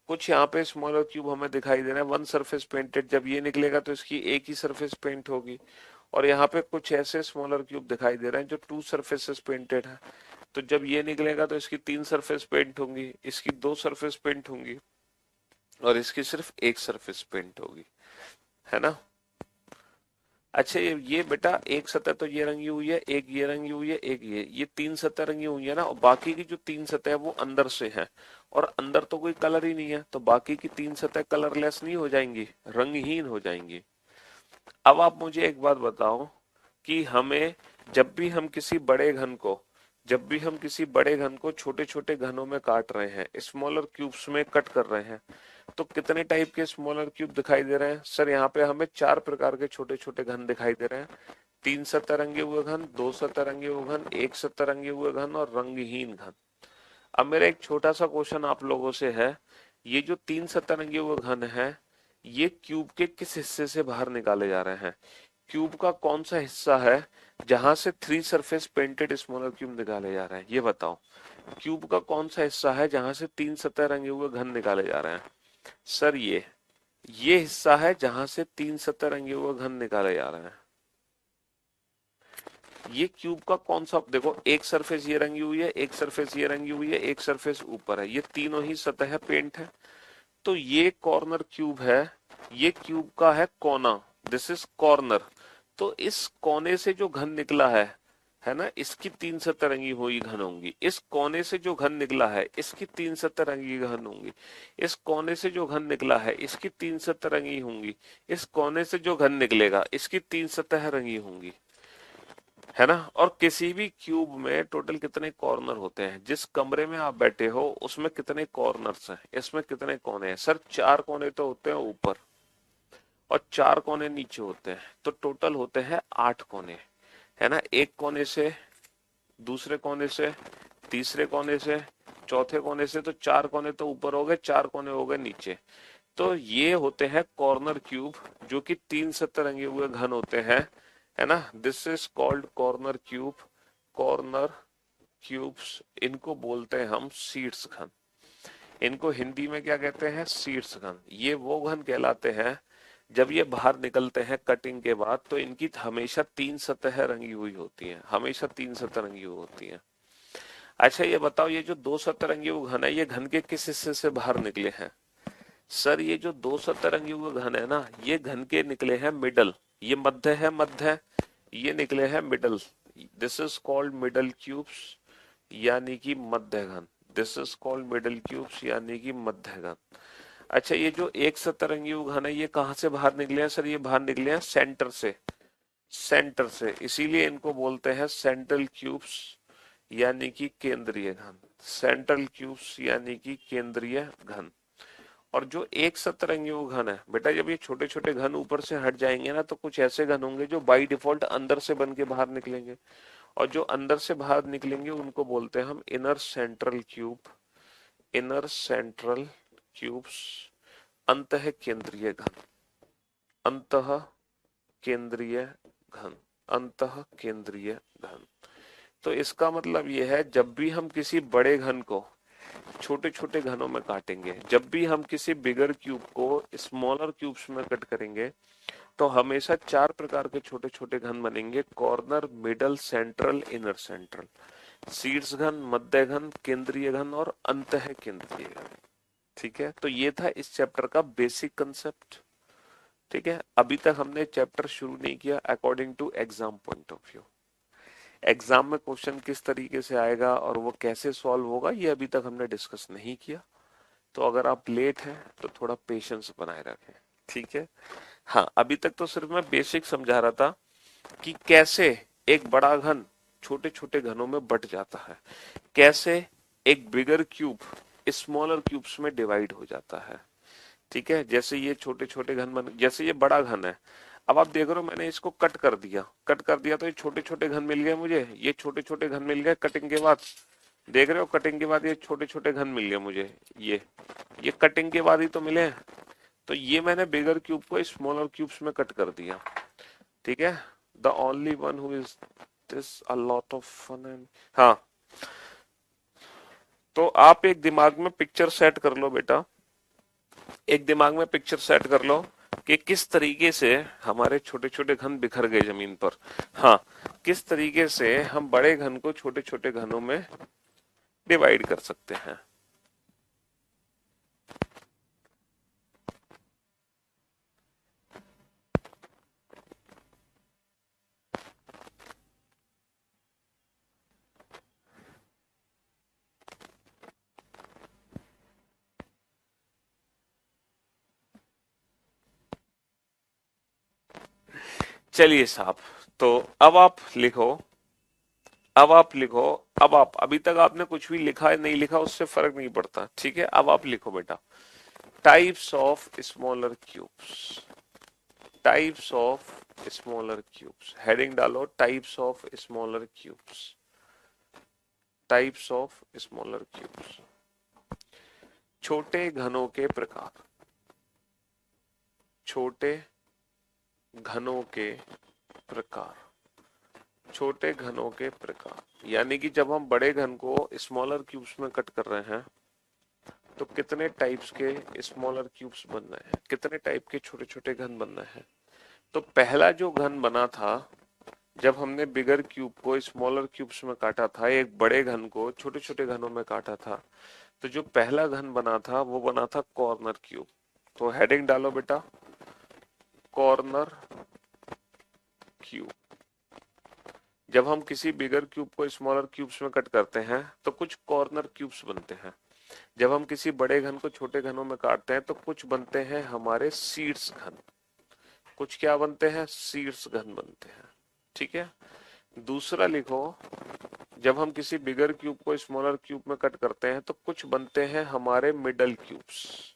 कुछ यहाँ पे स्मॉलर क्यूब हमें दिखाई दे रहा है 1 सरफेस पेंटेड, जब ये निकलेगा तो इसकी एक ही सरफेस पेंट होगी। और यहाँ पे कुछ ऐसे स्मॉलर क्यूब दिखाई दे रहे हैं जो 2 सरफेसेस पेंटेड है, तो जब ये निकलेगा तो इसकी 3 सरफेस पेंट होंगी, इसकी 2 सरफेस पेंट होंगी और इसकी सिर्फ एक सरफेस पेंट होगी, है ना। अच्छा ये बेटा एक सतह तो ये रंगी हुई है, एक ये रंगी हुई है, एक ये 3 सतह रंगी हुई है ना, और बाकी की जो 3 सतह है वो अंदर से है, और अंदर तो कोई कलर ही नहीं है, तो बाकी की 3 सतह कलरलेस नहीं हो जाएंगी, रंगहीन हो जाएंगी। अब आप मुझे एक बात बताओ कि हमें जब भी हम किसी बड़े घन को जब भी हम किसी बड़े घन को छोटे छोटे घनों में काट रहे हैं, स्मॉलर क्यूब्स में कट कर रहे हैं, तो कितने टाइप के स्मॉलर क्यूब दिखाई दे रहे हैं? सर यहाँ पे हमें 4 प्रकार के छोटे छोटे घन दिखाई दे रहे हैं। 3 सतरंगे हुए घन, 2 सतरंगे हुए घन, 1 सतरंगे हुए घन और रंगहीन घन। अब मेरा एक छोटा सा क्वेश्चन आप लोगों से है, ये जो 3 सतरंगे हुए घन है, ये क्यूब के किस हिस्से से बाहर निकाले जा रहे हैं? क्यूब का कौन सा हिस्सा है जहां से 3 सरफेस पेंटेड स्मॉलर क्यूब निकाले जा रहे हैं? ये बताओ, क्यूब का कौन सा हिस्सा है जहां से 3 सतह रंगे हुए घन निकाले जा रहे हैं? सर ये हिस्सा है जहां से 3 सतह रंगे हुए घन निकाले जा रहे हैं। ये क्यूब का कौन सा, देखो एक सरफेस ये रंगी हुई है, एक सरफेस ये रंगी हुई है, एक सरफेस ऊपर है, ये तीनों ही सतह पेंट है, तो ये कॉर्नर क्यूब है, ये क्यूब का है कोना, दिस इज कॉर्नर। तो इस कोने से जो घन निकला है ना, इसकी 3 सतरंगी हुई घन होंगी। इस कोने से जो घन निकला है इसकी 3 सतरंगी घन होंगी। इस कोने से जो घन निकला है इसकी 3 सतरंगी होंगी। इस कोने से जो घन निकलेगा इसकी 3 सतह रंगी होंगी, है ना। और किसी भी क्यूब में टोटल कितने कॉर्नर होते हैं? जिस कमरे में आप बैठे हो उसमें कितने कॉर्नर्स हैं, इसमें कितने कोने हैं? सर 4 कोने तो होते हैं ऊपर और 4 कोने नीचे होते हैं, तो टोटल होते हैं 8 कोने, है ना। एक कोने से, दूसरे कोने से, तीसरे कोने से, चौथे कोने से, तो 4 कोने तो ऊपर हो गए, 4 कोने हो गए नीचे। तो ये होते हैं कॉर्नर क्यूब, जो कि 3 सतरंगे हुए घन होते हैं, है ना। This is called corner cube. Corner cubes, इनको बोलते हैं हम शीट्स घन। इनको हिंदी में क्या कहते हैं? शीट्स घन। ये वो घन कहलाते हैं जब ये बाहर निकलते हैं कटिंग के बाद, तो इनकी हमेशा 3 सतह रंगी हुई होती हैं, हमेशा 3 सतह रंगी हुई होती हैं। अच्छा ये बताओ, ये जो 2 सतरंगी हुए घन है, ये घन के किस हिस्से से बाहर निकले हैं? सर ये जो 2 सतरंगी हुए घन है ना, ये घन के निकले हैं मिडल, ये मध्य है, मध्य, ये निकले हैं middle. This is called middle cubes, यानी कि मध्य घन। This is called middle cubes, यानी कि मध्य घन। अच्छा ये जो एक सतरंगी घन है, ये कहां से बाहर निकले हैं? सर ये बाहर निकले हैं सेंटर से, सेंटर से, इसीलिए इनको बोलते हैं सेंट्रल क्यूब्स, यानी कि केंद्रीय घन। सेंट्रल क्यूब्स यानी कि केंद्रीय घन। और जो एक सतरंगी घन है बेटा, जब ये छोटे छोटे घन ऊपर से हट जाएंगे ना, तो कुछ ऐसे घन होंगे जो बाय डिफॉल्ट अंदर से बन के बाहर निकलेंगे, और जो अंदर से बाहर निकलेंगे उनको बोलते हैं हम inner central cube. Inner central cubes, अंतः केंद्रीय घन, अंतः केंद्रीय घन, अंतः केंद्रीय घन। तो इसका मतलब यह है, जब भी हम किसी बड़े घन को छोटे छोटे घनों में काटेंगे, जब भी हम किसी बिगर क्यूब को स्मॉलर क्यूब्स में कट करेंगे, तो हमेशा 4 प्रकार के छोटे छोटे घन बनेंगे: corner, middle, central, inner central. शीर्ष घन, मध्य घन, केंद्रीय घन और अंतः केंद्रीय घन। ठीक है, तो ये था इस चैप्टर का बेसिक कंसेप्ट। ठीक है, अभी तक हमने चैप्टर शुरू नहीं किया according to exam point of view. Exam में क्वेश्चन किस तरीके से आएगा और वो कैसे सॉल्व होगा, ये अभी तक हमने डिस्कस नहीं किया। तो अगर आप लेट हैं तो थोड़ा पेशेंस बनाए रखें, ठीक है। हाँ, अभी तक तो सिर्फ मैं बेसिक समझा रहा था कि कैसे एक बड़ा घन छोटे छोटे घनों में बट जाता है, कैसे एक बिगर क्यूब स्मॉलर क्यूब्स में डिवाइड हो जाता है। ठीक है, जैसे ये छोटे छोटे घन बन, जैसे ये बड़ा घन है, अब आप देख रहे हो मैंने इसको कट कर दिया, कट कर दिया तो ये छोटे छोटे घन मिल गए मुझे, ये छोटे छोटे घन मिल गए कटिंग के बाद। देख रहे हो, कटिंग के बाद ये छोटे छोटे घन मिल गए मुझे, ये कटिंग के बाद ही तो मिले हैं। तो ये मैंने बिगर क्यूब को स्मॉलर क्यूब्स में कट कर दिया। ठीक है, the only one who is this a lot of fun and, हाँ तो आप एक दिमाग में पिक्चर सेट कर लो बेटा, एक दिमाग में पिक्चर सेट कर लो कि किस तरीके से हमारे छोटे छोटे घन बिखर गए जमीन पर। हाँ, किस तरीके से हम बड़े घन को छोटे छोटे घनों में डिवाइड कर सकते हैं। चलिए साहब, तो अब आप लिखो, अब आप लिखो, अब आप, अभी तक आपने कुछ भी लिखा है नहीं लिखा उससे फर्क नहीं पड़ता, ठीक है। अब आप लिखो बेटा, types of smaller cubes, types of smaller cubes, heading डालो types of smaller cubes, types of smaller cubes, छोटे घनों के प्रकार, छोटे घनों के प्रकार, छोटे घनों के प्रकार, यानी कि जब हम बड़े घन को स्मॉलर क्यूब्स में कट कर रहे हैं तो कितने टाइप्स के स्मॉलर क्यूब्स बन रहे हैं, कितने टाइप के छोटे छोटे घन बन रहे हैं। तो पहला जो घन बना था जब हमने बिगर क्यूब को स्मॉलर क्यूब्स में काटा था, एक बड़े घन को छोटे छोटे घनों में काटा था, तो जो पहला घन बना था वो बना था कॉर्नर क्यूब। तो हेडिंग डालो बेटा, कॉर्नर क्यूब। जब हम किसी बिगर क्यूब को स्मॉलर क्यूब्स में कट करते हैं तो कुछ कॉर्नर क्यूब्स बनते हैं। जब हम किसी बड़े घन को छोटे घनों में काटते हैं तो कुछ बनते हैं हमारे शीर्ष घन, कुछ क्या बनते हैं, शीर्ष घन बनते हैं, ठीक है। दूसरा लिखो, जब हम किसी बिगर क्यूब को स्मॉलर क्यूब में कट करते हैं तो कुछ बनते हैं हमारे मिडल क्यूब्स,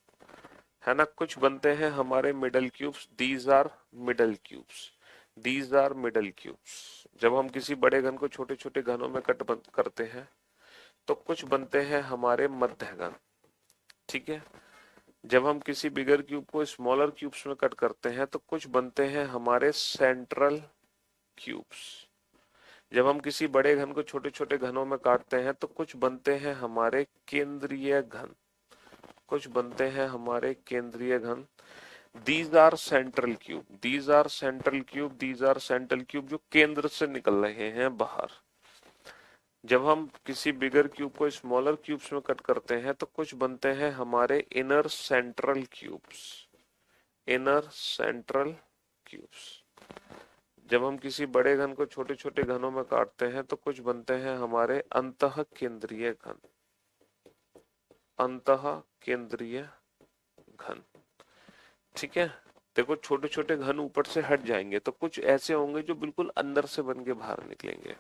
है ना, कुछ बनते हैं हमारे middle cubes, these are middle cubes, these are middle cubes. जब हम किसी बड़े घन को छोटे छोटे घनों में कट करते हैं तो कुछ बनते हैं हमारे मध्य घन, ठीक है। जब हम किसी बिगर क्यूब को स्मॉलर क्यूब्स में कट करते हैं तो कुछ बनते हैं हमारे सेंट्रल क्यूब्स। जब हम किसी बड़े घन को छोटे छोटे घनों में काटते हैं तो कुछ बनते हैं हमारे केंद्रीय घन, कुछ बनते हैं हमारे केंद्रीय घन। These are central cube, these are central cube, these are central cube, जो केंद्र से निकल रहे हैं बाहर। जब हम किसी बिगर क्यूब को स्मॉलर क्यूब्स में कट करते हैं तो कुछ बनते हैं हमारे inner central cubes, inner central cubes. जब हम किसी बड़े घन को छोटे छोटे घनों में काटते हैं तो कुछ बनते हैं हमारे अंतः केंद्रीय घन, अंतः केंद्रीय घन, ठीक है। देखो छोटे छोटे घन ऊपर से हट जाएंगे तो कुछ ऐसे होंगे जो बिल्कुल अंदर से बन के बाहर निकलेंगे,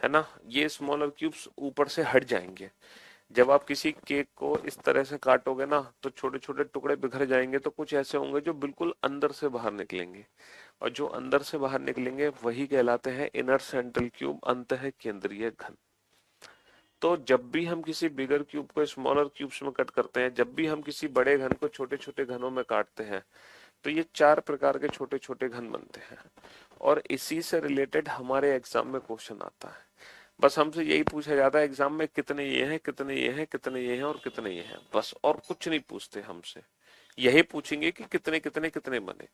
है ना, ये स्मॉलर क्यूब्स ऊपर से हट जाएंगे। जब आप किसी केक को इस तरह से काटोगे ना तो छोटे छोटे टुकड़े बिखर जाएंगे, तो कुछ ऐसे होंगे जो बिल्कुल अंदर से बाहर निकलेंगे, और जो अंदर से बाहर निकलेंगे वही कहलाते हैं इनर सेंट्रल क्यूब, अंतः केंद्रीय घन। तो जब भी हम किसी बिगर क्यूब को स्मॉलर क्यूब्स में कट करते हैं, जब भी हम किसी बड़े घन को छोटे छोटे घनों में काटते हैं, तो ये 4 प्रकार के छोटे छोटे घन बनते हैं, और इसी से रिलेटेड हमारे एग्जाम में क्वेश्चन आता है। बस हमसे यही पूछा जाता है एग्जाम में, कितने ये हैं, कितने ये हैं, कितने ये हैं और कितने ये हैं, बस और कुछ नहीं पूछते हमसे। यही पूछेंगे कि कितने कितने कितने बने।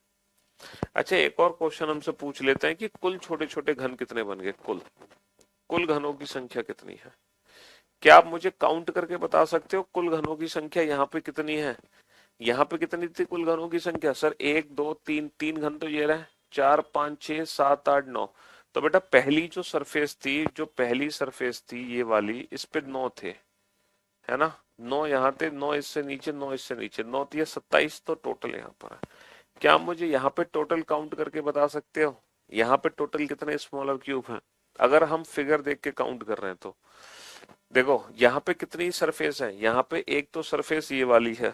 अच्छा, एक और क्वेश्चन हमसे पूछ लेते हैं कि कुल छोटे छोटे घन कितने बन गए, कुल कुल घनों की संख्या कितनी है। क्या आप मुझे काउंट करके बता सकते हो कुल घनों की संख्या यहाँ पे कितनी है, यहाँ पे कितनी थी कुल घनों की संख्या। सर 1 2 3, 3 घन तो ये रहे, 4 5 6 7 8 9। तो बेटा पहली जो सरफेस थी, जो पहली सरफेस थी ये वाली, इस पे 9 थे, है ना, 9 यहाँ थे, 9 इससे नीचे, 9 इससे नीचे, 9 थी 27, तो टोटल यहाँ पर है। क्या आप मुझे यहाँ पे टोटल काउंट करके बता सकते हो यहाँ पे टोटल कितने स्मॉलर क्यूब हैं, अगर हम फिगर देख के काउंट कर रहे हैं तो। देखो यहाँ पे कितनी सरफेस है, यहाँ पे एक तो सरफेस ये वाली है,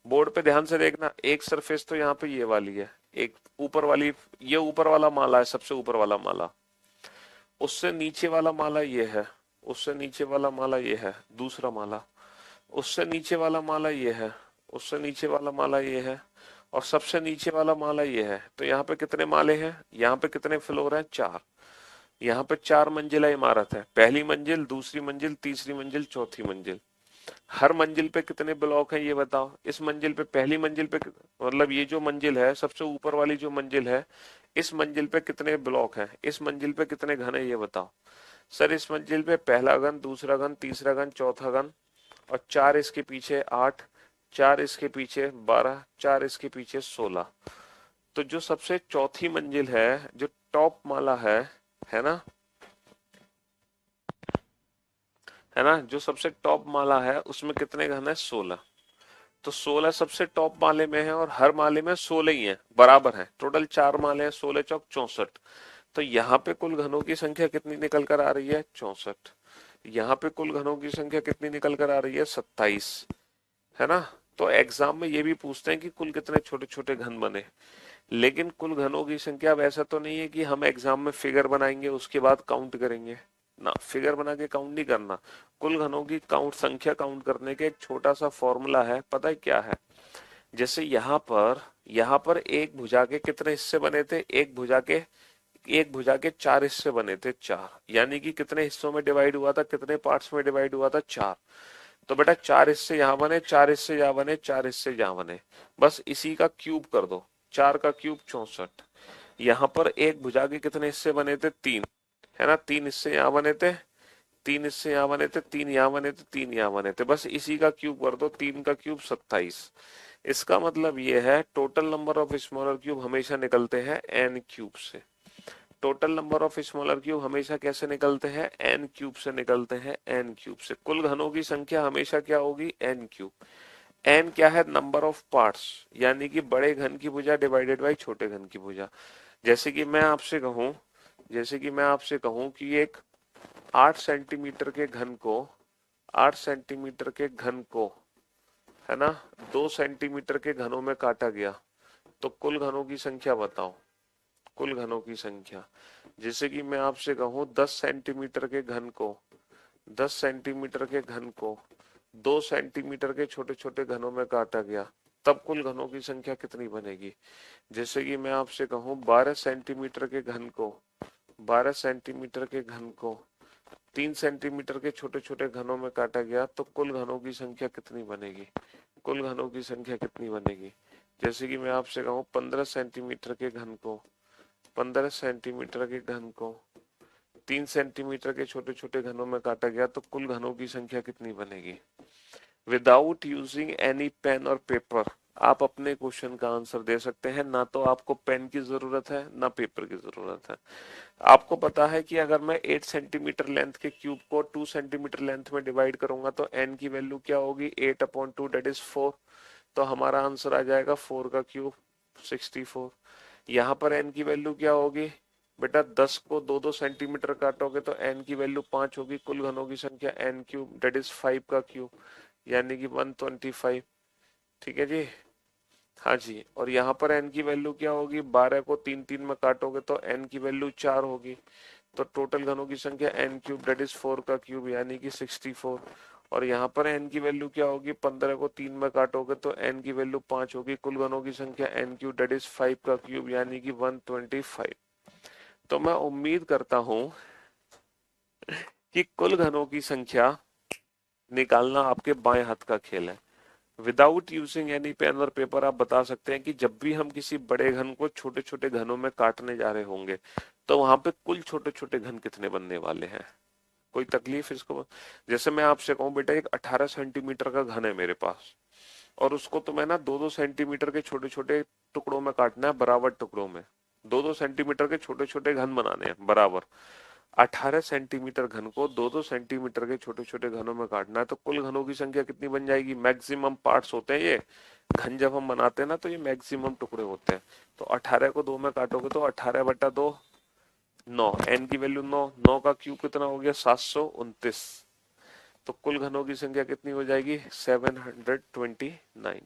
बोर्ड पे ध्यान से देखना, एक सरफेस तो यहाँ पे ये वाली है, एक ऊपर वाली, ये ऊपर वाला माला है, सबसे ऊपर वाला माला, उससे नीचे वाला माला ये है, उससे नीचे वाला माला ये है, दूसरा माला, उससे नीचे वाला माला ये है, उससे नीचे वाला माला ये है, और सबसे नीचे वाला माला ये है। तो यहाँ पे कितने माले हैं, यहाँ पे कितने फ्लोर हैं, 4। यहाँ पे 4 मंजिला इमारत है, पहली मंजिल, दूसरी मंजिल, तीसरी मंजिल, चौथी मंजिल। हर मंजिल पे कितने ब्लॉक हैं ये बताओ। इस मंजिल पे, पहली मंजिल पे, मतलब ये जो मंजिल है, सबसे ऊपर वाली जो मंजिल है, इस मंजिल पे कितने ब्लॉक हैं, इस मंजिल पे कितने घन है ये बताओ। सर इस मंजिल पे पहला घन, दूसरा घन, तीसरा घन, चौथा घन, और 4 इसके पीछे 8, 4 इसके पीछे 12, 4 इसके पीछे 16। तो जो सबसे चौथी मंजिल है, जो टॉप माला है ना, है ना, जो सबसे टॉप माला है उसमें कितने घन है, 16। तो 16 सबसे टॉप माले में है और हर माले में 16 ही है, बराबर है। टोटल 4 माले हैं, 16 चौक 64। तो यहाँ पे कुल घनों की संख्या कितनी निकल कर आ रही है, 64। यहाँ पे कुल घनों की संख्या कितनी निकल कर आ रही है, 27, है ना। तो एग्जाम में ये भी पूछते हैं कि कुल कितने छोटे छोटे घन बने, लेकिन कुल घनों की संख्या वैसा तो नहीं है कि हम एग्जाम में फिगर बनाएंगे उसके बाद काउंट करेंगे ना, फिगर बना के काउंट नहीं करना। कुल घनों की काउंट, संख्या काउंट करने के एक छोटा सा फॉर्मूला है, पता है क्या है। जैसे यहाँ पर एक भुजा के कितने हिस्से बने थे, एक भुजा के 4 हिस्से बने थे, 4, यानी कि कितने हिस्सों में डिवाइड हुआ था, कितने पार्ट्स में डिवाइड हुआ था, 4। तो बेटा 4 हिस्से यहाँ बने, 4 हिस्से यहाँ बने, 4 हिस्से यहाँ बने, बस इसी का क्यूब कर दो, 4 का क्यूब 64। यहाँ पर एक भुजा के कितने हिस्से बने थे, 3, है ना, 3 हिस्से यहाँ बने थे, 3 हिस्से यहाँ बने थे, 3 यहाँ बने थे, 3 यहाँ बने थे, बस इसी का क्यूब कर दो, 3 का क्यूब 27। इसका मतलब ये है total number of smaller cube हमेशा निकलते हैं n क्यूब से। Total number of smaller cube हमेशा कैसे निकलते हैं, n क्यूब से निकलते हैं, n क्यूब से। कुल घनों की संख्या हमेशा क्या होगी, n क्यूब। n क्या है, नंबर ऑफ पार्ट्स, यानी कि बड़े घन की भुजा डिवाइडेड बाई छोटे घन की भुजा। जैसे कि मैं आपसे कहूं, कि एक 8 सेंटीमीटर के घन को, 8 सेंटीमीटर के घन को, है ना, 2 सेंटीमीटर के घनों में काटा गया, तो कुल घनों की संख्या बताओ, कुल घनों की संख्या। जैसे कि मैं आपसे कहूं 10 सेंटीमीटर के घन को, 10 सेंटीमीटर के घन को 2 सेंटीमीटर के छोटे छोटे घनों में काटा गया, तब कुल घनों की संख्या कितनी बनेगी। जैसे कि मैं आपसे कहूं 12 सेंटीमीटर के घन को, 12 सेंटीमीटर के घन को 3 सेंटीमीटर के छोटे छोटे घनों में काटा गया, तो कुल घनों की संख्या कितनी बनेगी, कुल घनों की संख्या कितनी बनेगी। जैसे कि मैं आपसे कहूं 15 सेंटीमीटर के घन को, 15 सेंटीमीटर के घन को 3 सेंटीमीटर के छोटे छोटे घनों में काटा गया, तो कुल घनों की संख्या कितनी बनेगी। विदाउट यूजिंग एनी पेन और पेपर आप अपने क्वेश्चन का आंसर दे सकते हैं, ना तो आपको पेन की जरूरत है ना पेपर की जरूरत है। आपको पता है कि अगर मैं 8 सेंटीमीटर लेंथ के क्यूब को 2 सेंटीमीटर लेंथ में डिवाइड करूंगा तो n की वैल्यू क्या होगी, 8/2 दैट इज 4। तो हमारा आंसर आ जाएगा 4 का क्यूब 64। यहाँ पर n की वैल्यू क्या होगी, बेटा 10 को 2-2 सेंटीमीटर काटोगे तो n की वैल्यू 5 होगी। कुल घनों की संख्या n क्यूब दैट इज 5 का क्यूब, यानी कि 125। ठीक है जी, हाँ जी। और यहाँ पर n की वैल्यू क्या होगी, 12 को 3-3 में काटोगे तो n की वैल्यू 4 होगी। तो टोटल घनों की संख्या n क्यूब दैट इज 4 का क्यूब, यानी कि 64। और यहाँ पर n की वैल्यू क्या होगी, 15 को 3 में काटोगे तो n की वैल्यू 5 होगी। कुल घनों की संख्या n क्यूब दैट इज 5 का क्यूब, यानी कि 125। तो मैं उम्मीद करता हूं कि कुल घनों की संख्या निकालना आपके बाएं हाथ का खेल है। विदाउट यूजिंग एनी पेन और पेपर आप बता सकते हैं कि जब भी हम किसी बड़े घन को छोटे छोटे घनों में काटने जा रहे होंगे तो वहां पे कुल छोटे छोटे घन कितने बनने वाले हैं। कोई तकलीफ इसको, जैसे मैं आपसे कहूं बेटा एक 18 सेंटीमीटर का घन है मेरे पास, और उसको तो मैं ना 2-2 सेंटीमीटर के छोटे छोटे टुकड़ों में काटना है, बराबर टुकड़ों में 2-2 सेंटीमीटर के छोटे छोटे घन बनाने हैं बराबर। 18 सेंटीमीटर घन को 2-2 सेंटीमीटर के छोटे छोटे घनों में काटना है, तो कुल घनों की संख्या कितनी बन जाएगी। मैक्सिमम पार्ट्स होते हैं ये घन, जब हम बनाते हैं ना तो ये मैक्सिमम टुकड़े होते हैं। तो 18 को 2 में काटोगे तो 18/2 9, n की वैल्यू 9, 9 का क्यूब कितना हो गया 729। तो कुल घनों की संख्या कितनी हो जाएगी 729।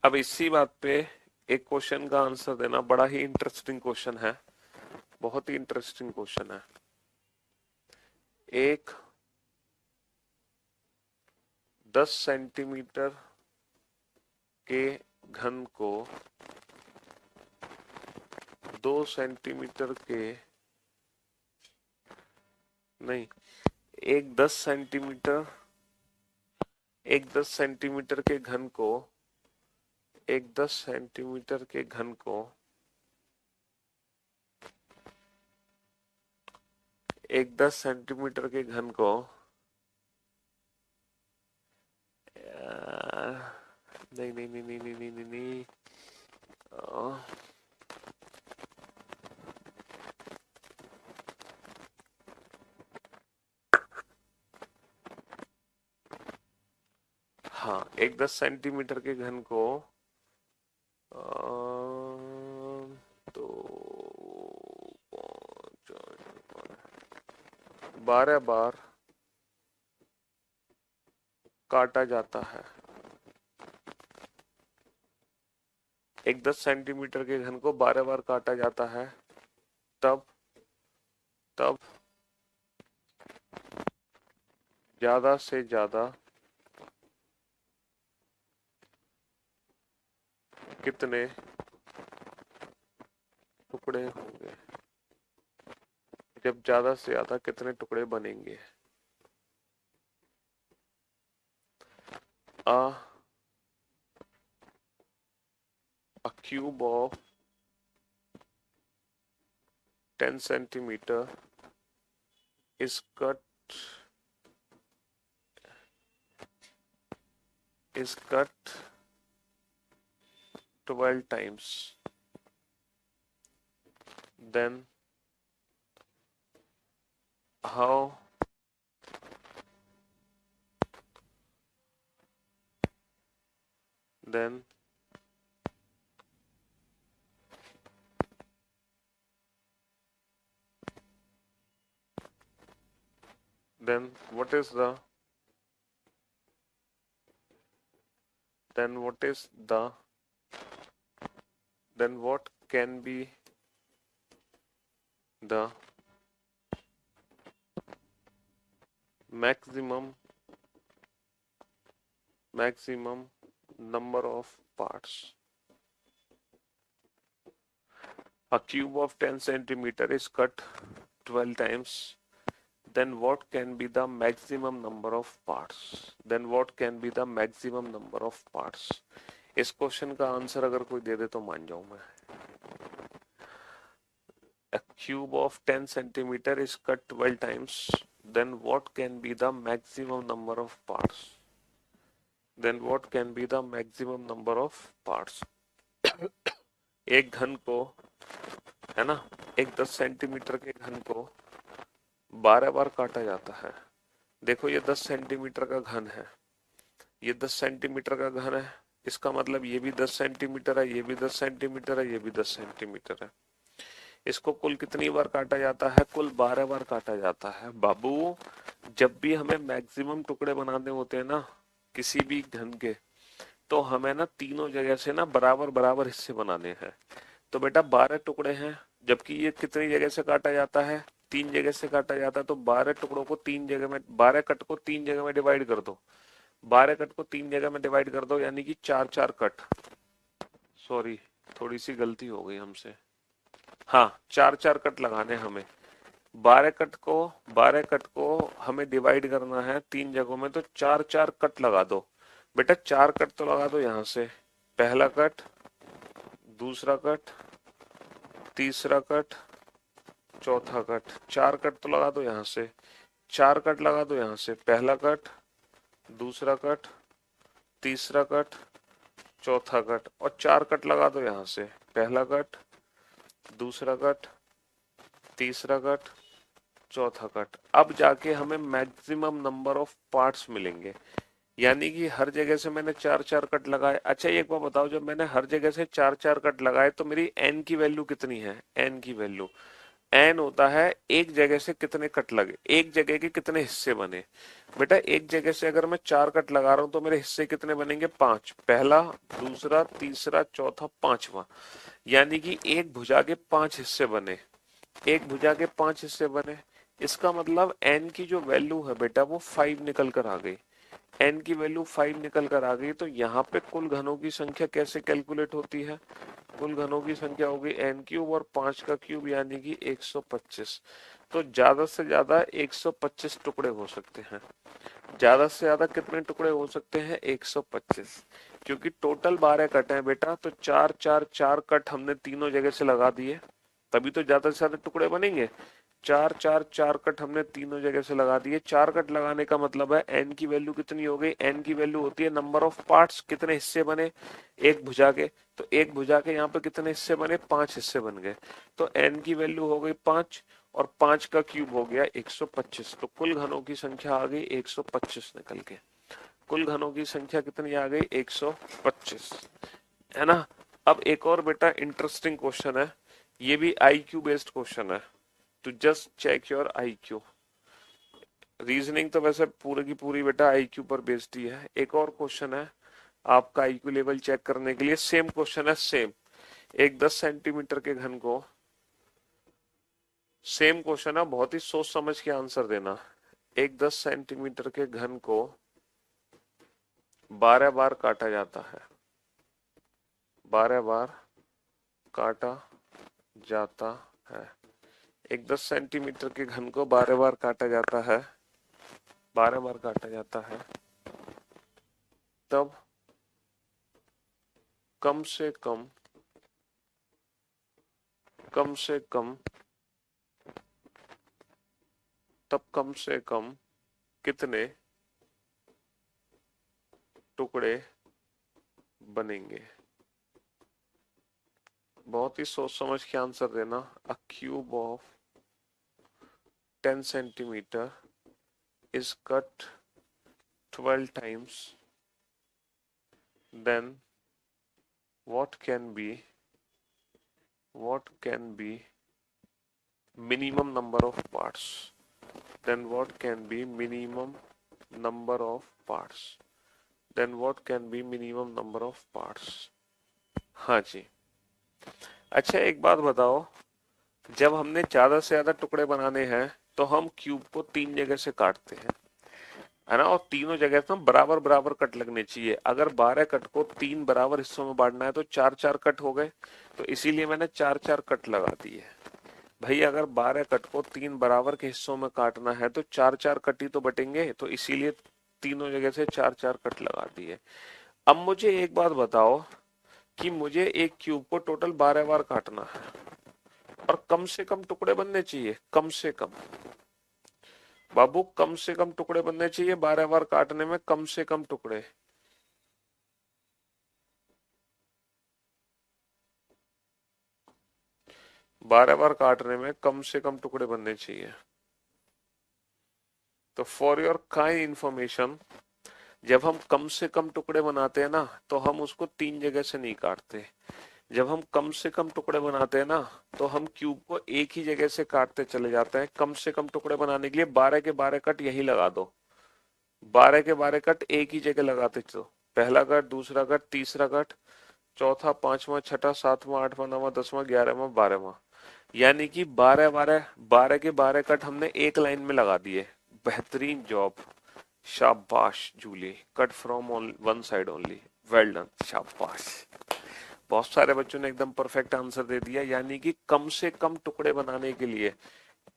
अब इसी बात पे एक क्वेश्चन का आंसर देना, बड़ा ही इंटरेस्टिंग क्वेश्चन है, बहुत ही इंटरेस्टिंग क्वेश्चन है। एक 10 सेंटीमीटर के घन को 2 सेंटीमीटर के, नहीं, एक 10 सेंटीमीटर, एक 10 सेंटीमीटर के घन को, एक 10 सेंटीमीटर के घन को एक 10 सेंटीमीटर के घन को नहीं नहीं नहीं नहीं नहीं नहीं नहीं, नहीं। हाँ, एक 10 सेंटीमीटर के घन को तो 12 बार काटा जाता है। एक 10 सेंटीमीटर के घन को 12 बार काटा जाता है, तब तब ज्यादा से ज्यादा कितने टुकड़े होंगे? जब ज्यादा से ज्यादा कितने टुकड़े बनेंगे? A cube of 10 centimeter is cut 12 times. Then how then what is the then what can be the maximum number of parts? A cube of 10 centimeter is cut 12 times. Then what can be the maximum number of parts? Then what can be the maximum number of parts? इस question का answer अगर कोई दे दे तो मान जाऊं मैं। A cube of 10 centimeter is cut 12 times. Then what can be the maximum number of parts? Then what can be the maximum number of parts? एक घन को, है ना, एक 10 सेंटीमीटर के घन को 12 बार काटा जाता है। देखो ये 10 सेंटीमीटर का घन है, ये 10 सेंटीमीटर का घन है, इसका मतलब ये भी 10 सेंटीमीटर है, ये भी 10 सेंटीमीटर है, ये भी 10 सेंटीमीटर है। इसको कुल कितनी बार काटा जाता है? कुल 12 बार काटा जाता है। बाबू, जब भी हमें मैक्सिमम टुकड़े बनाने होते हैं ना किसी भी घन के, तो हमें ना तीनों जगह से ना बराबर बराबर हिस्से बनाने हैं। तो बेटा 12 टुकड़े हैं, जबकि ये कितनी जगह से काटा जाता है? 3 जगह से काटा जाता है। तो 12 टुकड़ों को 3 जगह में, 12 कट को 3 जगह में डिवाइड कर दो, 12 कट को 3 जगह में डिवाइड कर दो, यानी कि 4 कट। सॉरी, थोड़ी सी गलती हो गई हमसे। हाँ, 4 कट लगाने हमें। 12 कट को हमें डिवाइड करना है 3 जगहों में, तो 4 कट लगा दो। बेटा 4 कट तो लगा दो यहाँ से, पहला कट, दूसरा कट, तीसरा कट, चौथा कट। 4 कट तो लगा दो यहाँ से, 4 कट लगा दो यहाँ से, पहला कट, दूसरा कट, तीसरा कट, चौथा कट, और 4 कट लगा दो यहाँ से, पहला कट, दूसरा कट, तीसरा कट, चौथा कट। अब जाके हमें मैक्सिमम नंबर ऑफ पार्ट्स मिलेंगे, यानी कि हर जगह से मैंने 4 कट लगाए। अच्छा एक बार बताओ, जब मैंने हर जगह से 4 कट लगाए तो मेरी n की वैल्यू कितनी है? n की वैल्यू, n होता है एक जगह से कितने कट लगे, एक जगह के कितने हिस्से बने। बेटा एक जगह से अगर मैं 4 कट लगा रहा हूं तो मेरे हिस्से कितने बनेंगे? 5। पहला, दूसरा, तीसरा, चौथा, पांचवा, यानी कि एक भुजा के 5 हिस्से बने, एक भुजा के 5 हिस्से बने। इसका मतलब n की जो वैल्यू है बेटा वो 5 निकल कर आ गई। n की वैल्यू 5 निकल कर आ गई, तो यहाँ पे कुल घनों की संख्या कैसे कैलकुलेट होती है? कुल घनों की संख्या होगी n क्यूब और 5 का क्यूब यानी कि 125। तो ज्यादा से ज्यादा 125 टुकड़े हो सकते हैं। ज्यादा से ज्यादा कितने टुकड़े हो सकते हैं? 125। क्योंकि टोटल 12 कट हैं बेटा, तो 4 4 4 कट हमने तीनों जगह से लगा दिए, तभी तो ज्यादा से ज्यादा टुकड़े बनेंगे। 4 4 4 कट हमने तीनों जगह से लगा दिए। 4 कट लगाने का मतलब है n की वैल्यू कितनी हो गई? n की वैल्यू होती है नंबर ऑफ पार्ट्स, कितने हिस्से बने एक भुजा के। तो एक भुजा के यहाँ पे कितने हिस्से बने? 5 हिस्से बन गए। तो n की वैल्यू हो गई 5 और 5 का क्यूब हो गया 125। तो कुल घनों की संख्या आ गई 125 निकल के। कुल घनों की संख्या कितनी आ गई? 125, है ना। अब एक और बेटा इंटरेस्टिंग क्वेश्चन है, ये भी आईक्यू बेस्ड क्वेश्चन है, तो just check your IQ. Reasoning तो वैसे पूरी की पूरी बेटा आईक्यू पर बेस्ड ही है। एक और क्वेश्चन है आपका आईक्यू लेवल चेक करने के लिए, सेम क्वेश्चन है, सेम एक 10 सेंटीमीटर के घन को, सेम क्वेश्चन है, बहुत ही सोच समझ के आंसर देना। एक 10 सेंटीमीटर के घन को 12 बार काटा जाता है, 12 बार काटा जाता है। एक 10 सेंटीमीटर के घन को 12 बार काटा जाता है, 12 बार काटा जाता है, तब कम से कम कितने टुकड़े बनेंगे? बहुत ही सोच समझ के आंसर देना। अ cube of 10 centimetre is cut 12 times, then what can be minimum number of parts? Then what can be minimum number of parts? Then what can be minimum number of parts? हाँ जी। अच्छा एक बात बताओ, जब हमने ज्यादा से ज्यादा टुकड़े बनाने हैं तो हम क्यूब को 3 जगह से काटते हैं, है ना, और तीनों जगह से बराबर बराबर कट लगने चाहिए। अगर 12 कट को 3 बराबर हिस्सों में बांटना है तो 4 4 कट हो गए, तो इसीलिए मैंने 4 4 कट लगा दिए। भाई अगर 12 कट को 3 बराबर के हिस्सों में काटना है तो 4 4 कट ही तो बटेंगे, तो इसीलिए तीनों जगह से 4 4 कट लगा दिए। अब मुझे एक बात बताओ कि मुझे एक क्यूब को टोटल 12 बार काटना है और कम से कम टुकड़े बनने चाहिए, कम से कम बाबू, कम से कम टुकड़े बनने चाहिए 12 बार काटने में, कम से कम टुकड़े। बारह बार काटने में कम से कम टुकड़े बनने चाहिए। तो फॉर योर काइंड इंफॉर्मेशन, जब हम कम से कम टुकड़े बनाते हैं ना तो हम उसको 3 जगह से नहीं काटते। जब हम कम से कम टुकड़े बनाते हैं ना तो हम क्यूब को एक ही जगह से काटते चले जाते हैं। कम से कम टुकड़े बनाने के लिए 12 के 12 कट यही लगा दो, 12 के 12 कट एक ही जगह लगाते चलो। पहला कट, दूसरा कट, तीसरा कट, चौथा, पांचवा, छठा, सातवां, आठवां, नौवां, 10वां, 11वां, 12वां, यानी कि 12 12 12 के 12 कट हमने एक लाइन में लगा दिए। बेहतरीन जॉब, शाबाश Julie, cut from one side only, well done, शाबाश। बहुत सारे बच्चों ने एकदम परफेक्ट आंसर दे दिया। यानी कि कम से कम टुकड़े बनाने के लिए,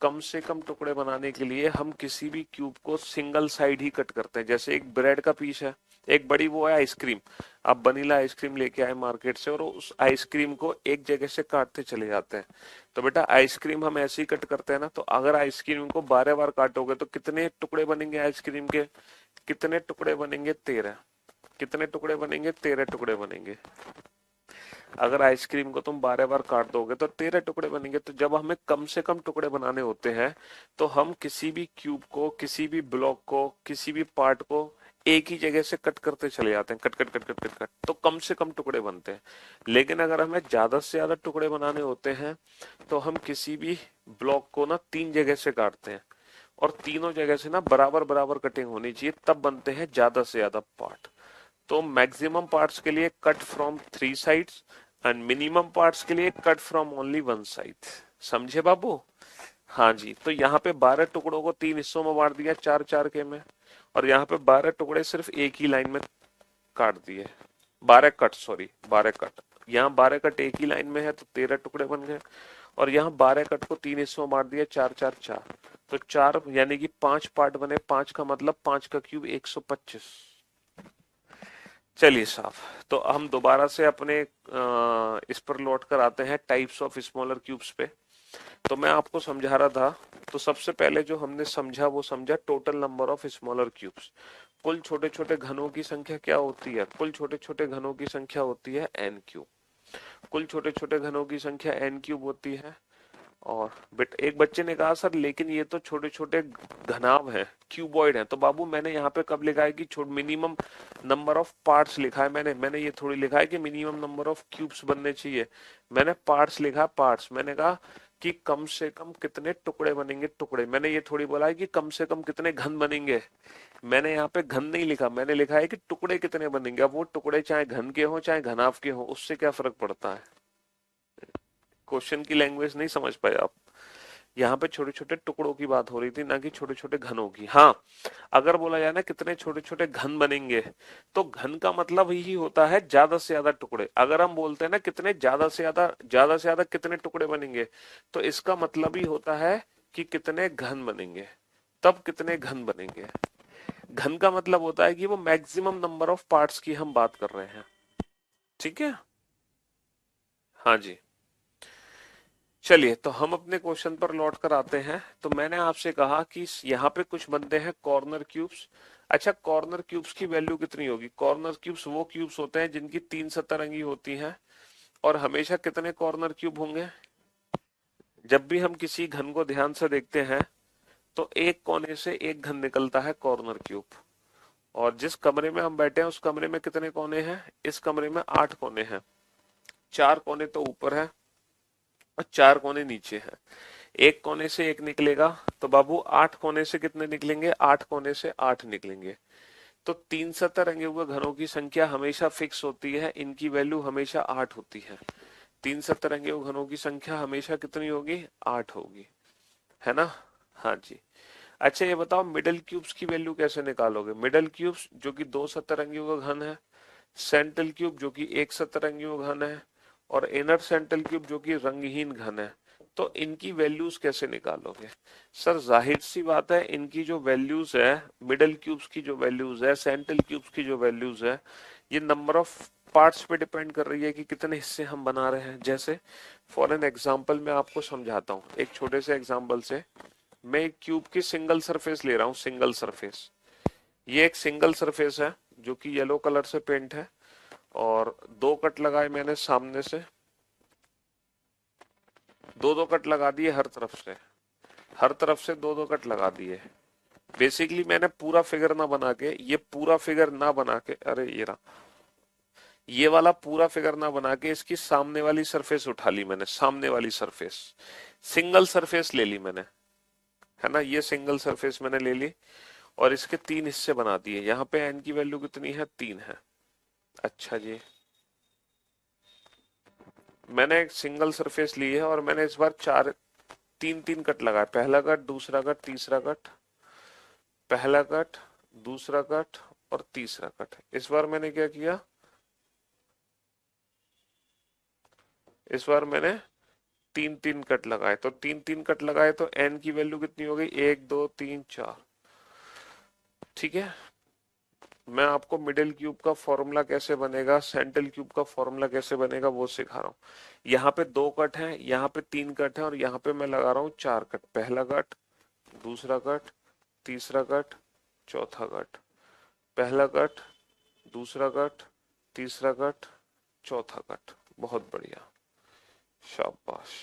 कम से कम टुकड़े बनाने के लिए हम किसी भी क्यूब को सिंगल साइड ही कट करते हैं। जैसे एक ब्रेड का पीस है, एक बड़ी वो है आइसक्रीम, आप वनीला आइसक्रीम लेके आए मार्केट से और उस आइसक्रीम को एक जगह से काटते चले जाते हैं। तो बेटा आइसक्रीम हम ऐसे ही कट करते हैं ना, तो अगर आइसक्रीम को 12 बार काटोगे तो कितने टुकड़े बनेंगे आइसक्रीम के? कितने टुकड़े बनेंगे? 13। कितने टुकड़े बनेंगे? 13 टुकड़े बनेंगे। अगर आइसक्रीम को तुम 12 बार काट दोगे तो 13 टुकड़े बनेंगे। तो जब हमें कम से कम टुकड़े बनाने होते हैं तो हम किसी भी क्यूब को, किसी भी ब्लॉक को, किसी भी पार्ट को एक ही जगह से कट करते चले जाते हैं, cut cut cut cut cut cut, तो कम से कम टुकड़े बनते हैं। लेकिन अगर हमें ज्यादा से ज्यादा टुकड़े बनाने होते हैं तो हम किसी भी ब्लॉक को ना 3 जगह से काटते हैं और तीनों जगह से ना बराबर बराबर कटिंग होनी चाहिए, तब बनते हैं ज्यादा से ज्यादा पार्ट। तो मैक्सिमम पार्ट्स के लिए cut from 3 sides and minimum parts के लिए कट फ्रॉम ओनली 1 साइड। समझे बाबू? हाँ जी। तो यहाँ पे 12 टुकड़ों को 3 हिस्सों में बांट दिया, 4 4 के में, और यहाँ पे 12 टुकड़े सिर्फ एक ही लाइन में काट दिए, 12 कट, सॉरी 12 कट। यहाँ 12 कट एक ही लाइन में है तो 13 टुकड़े बन गए, और यहाँ 12 कट को 3 हिस्सों में बांट दिया, 4 4 4, तो 4 यानी कि 5 पार्ट बने, 5 का मतलब 5 का क्यूब 125। चलिए साहब, तो हम दोबारा से अपने इस पर लौट कर आते हैं टाइप्स ऑफ स्मॉलर क्यूब्स पे। तो मैं आपको समझा रहा था, तो सबसे पहले जो हमने समझा वो समझा total number of smaller cubes. कुल छोटे छोटे घनों की संख्या क्या होती है? कुल छोटे छोटे घनों की संख्या होती है n क्यूब। कुल छोटे छोटे घनों की संख्या n क्यूब होती है। और एक बच्चे ने कहा सर लेकिन ये तो छोटे छोटे घनाभ हैं, क्यूबॉइड हैं। तो बाबू मैंने यहाँ पे कब लिखा है कि मिनिमम नंबर ऑफ पार्ट्स लिखा है, मैंने ये थोड़ी लिखा है कि मिनिमम नंबर ऑफ क्यूब्स बनने चाहिए। मैंने पार्ट्स लिखा, पार्ट्स। मैंने कहा कि कम से कम कितने टुकड़े बनेंगे, टुकड़े। मैंने ये थोड़ी बोला है कि कम से कम कितने घन बनेंगे। मैंने यहाँ पे घन नहीं लिखा, मैंने लिखा है कि टुकड़े कितने बनेंगे। अब वो टुकड़े चाहे घन के हो चाहे घनाभ के हो, उससे क्या फर्क पड़ता है? क्वेश्चन की लैंग्वेज नहीं समझ पाए आप? यहाँ पे छोटे छोटे टुकड़ों की बात हो रही थी, ना कि छोटे छोटे घनों की। हाँ, अगर बोला जाए ना कितने छोटे छोटे घन बनेंगे, तो घन का मतलब यही होता है ज्यादा से ज्यादा टुकड़े। अगर हम बोलते हैं ना कितने ज्यादा से ज्यादा कितने टुकड़े बनेंगे, तो इसका मतलब ही होता है कि कितने घन बनेंगे, तब कितने घन बनेंगे। घन का मतलब होता है कि वो मैक्सिमम नंबर ऑफ पार्ट्स की हम बात कर रहे हैं। ठीक है, हाँ जी। चलिए, तो हम अपने क्वेश्चन पर लौट कर आते हैं। तो मैंने आपसे कहा कि यहाँ पे कुछ बनते हैं कॉर्नर क्यूब्स। अच्छा, कॉर्नर क्यूब्स की वैल्यू कितनी होगी? कॉर्नर क्यूब्स वो क्यूब्स होते हैं जिनकी 3 सतरंगी होती हैं। और हमेशा कितने कॉर्नर क्यूब होंगे? जब भी हम किसी घन को ध्यान से देखते हैं तो एक कोने से एक घन निकलता है कॉर्नर क्यूब। और जिस कमरे में हम बैठे हैं उस कमरे में कितने कोने हैं? इस कमरे में 8 कोने हैं। 4 कोने तो ऊपर है और 4 कोने नीचे हैं। एक कोने से एक निकलेगा, तो बाबू 8 कोने से कितने निकलेंगे? 8 कोने से 8 निकलेंगे। तो 3 सतरंगे हुए घनों की संख्या हमेशा फिक्स होती है, इनकी वैल्यू हमेशा 8 होती है। 3 सतरंगे हुए घनों की संख्या हमेशा कितनी होगी? 8 होगी, है ना? हाँ जी। अच्छा, ये बताओ मिडल क्यूब्स की वैल्यू कैसे निकालोगे? मिडल क्यूब्स जो कि 2 सतरंगियों का घन है, सेंट्रल क्यूब जो कि 1 सतरंगियों का घन है, और इनर सेंट्रल क्यूब जो कि रंगहीन घन है। तो इनकी वैल्यूज कैसे निकालोगे? सर जाहिर सी बात है, इनकी जो वैल्यूज है, मिडल क्यूब्स की जो वैल्यूज है, सेंट्रल क्यूब्स की जो वैल्यूज है, ये नंबर ऑफ पार्ट्स पे डिपेंड कर रही है कि कितने हिस्से हम बना रहे हैं। जैसे फॉर एन एग्जांपल मैं आपको समझाता हूँ एक छोटे से एग्जांपल से। मैं एक क्यूब की सिंगल सरफेस ले रहा हूँ, सिंगल सरफेस। ये एक सिंगल सरफेस है जो कि येलो कलर से पेंट है, और 2 कट लगाए मैंने सामने से, 2 कट लगा दिए हर तरफ से, हर तरफ से 2 कट लगा दिए। बेसिकली मैंने पूरा फिगर ना बना के, ये पूरा फिगर ना बना के, अरे ये रहा, ये वाला पूरा फिगर ना बना के इसकी सामने वाली सरफेस उठा ली मैंने, सामने वाली सरफेस, सिंगल सरफेस ले ली मैंने, है ना? ये सिंगल सरफेस मैंने ले ली और इसके 3 हिस्से बना दिए। यहाँ पे एन की वैल्यू कितनी है? 3 है। अच्छा जी, मैंने एक सिंगल सरफेस ली है और मैंने इस बार 3 कट लगाए। पहला कट, दूसरा कट, तीसरा कट, पहला कट, दूसरा कट और तीसरा कट। इस बार मैंने क्या किया? इस बार मैंने 3 कट लगाए। तो 3 कट लगाए तो एन की वैल्यू कितनी हो गई? 1 2 3 4। ठीक है, मैं आपको मिडिल क्यूब का फॉर्मूला कैसे बनेगा, सेंट्रल क्यूब का फॉर्मूला कैसे बनेगा वो सिखा रहा हूँ। यहाँ पे 2 कट है, यहाँ पे 3 कट है और यहाँ पे मैं लगा रहा हूँ 4 कट। पहला कट, दूसरा कट, तीसरा कट, चौथा कट। पहला कट, दूसरा कट, तीसरा कट, चौथा कट। बहुत बढ़िया, शाबाश।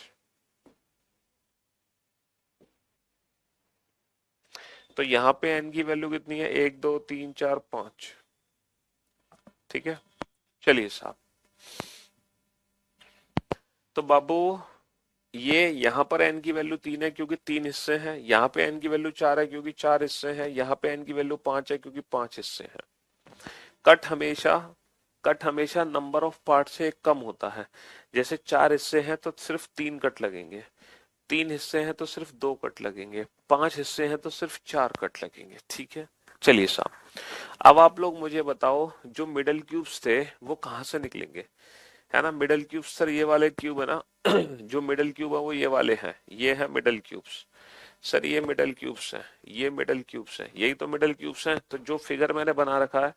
तो यहाँ पे एन की वैल्यू कितनी है? 1 2 3 4 5। ठीक है, चलिए साहब, तो बाबू ये यहाँ पर एन की वैल्यू 3 है क्योंकि 3 हिस्से हैं, यहाँ पे एन की वैल्यू 4 है क्योंकि 4 हिस्से हैं, यहाँ पे एन की वैल्यू 5 है क्योंकि 5 हिस्से हैं। कट हमेशा कट हमेशा नंबर ऑफ पार्ट से कम होता है। जैसे 4 हिस्से हैं तो सिर्फ 3 कट लगेंगे, 3 हिस्से हैं तो सिर्फ 2 कट लगेंगे, 5 हिस्से हैं तो सिर्फ 4 कट लगेंगे। ठीक है, चलिए साहब, अब आप लोग मुझे बताओ जो मिडल क्यूब्स थे वो कहाँ से निकलेंगे, है ना। मिडल क्यूब्स सर ये वाले क्यूब है ना जो मिडल क्यूब है वो ये वाले हैं, ये है मिडल क्यूब्स। सर ये मिडल क्यूब्स हैं, ये मिडल क्यूब्स हैं, यही तो मिडल क्यूब्स हैं। तो जो फिगर मैंने बना रखा है,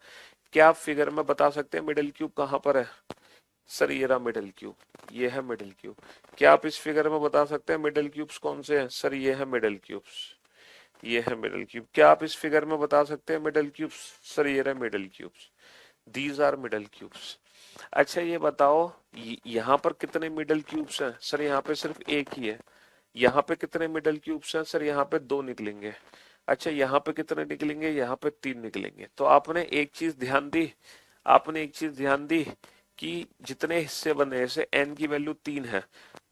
क्या आप फिगर में बता सकते हैं मिडल क्यूब कहाँ पर है। सर ये रहा मिडल क्यूब, ये है मिडल क्यूब। क्या आप इस फिगर में बता सकते हैं मिडल क्यूब्स कौन से हैं। सर ये है मिडल क्यूब्स, ये है मिडल क्यूब। क्या आप इस फिगर में बता सकते हैं मिडल क्यूब्स। सर ये रहे middle cubes, these are middle cubes. अच्छा ये बताओ यहाँ पर कितने मिडल क्यूब्स हैं। सर यहाँ पे सिर्फ एक ही है। यहाँ पे कितने मिडल क्यूब्स हैं। सर यहाँ पे दो निकलेंगे। अच्छा यहाँ पे कितने निकलेंगे। यहाँ पे तीन निकलेंगे। तो आपने एक चीज ध्यान दी, आपने एक चीज ध्यान दी कि जितने हिस्से बने, जैसे n की वैल्यू 3 है,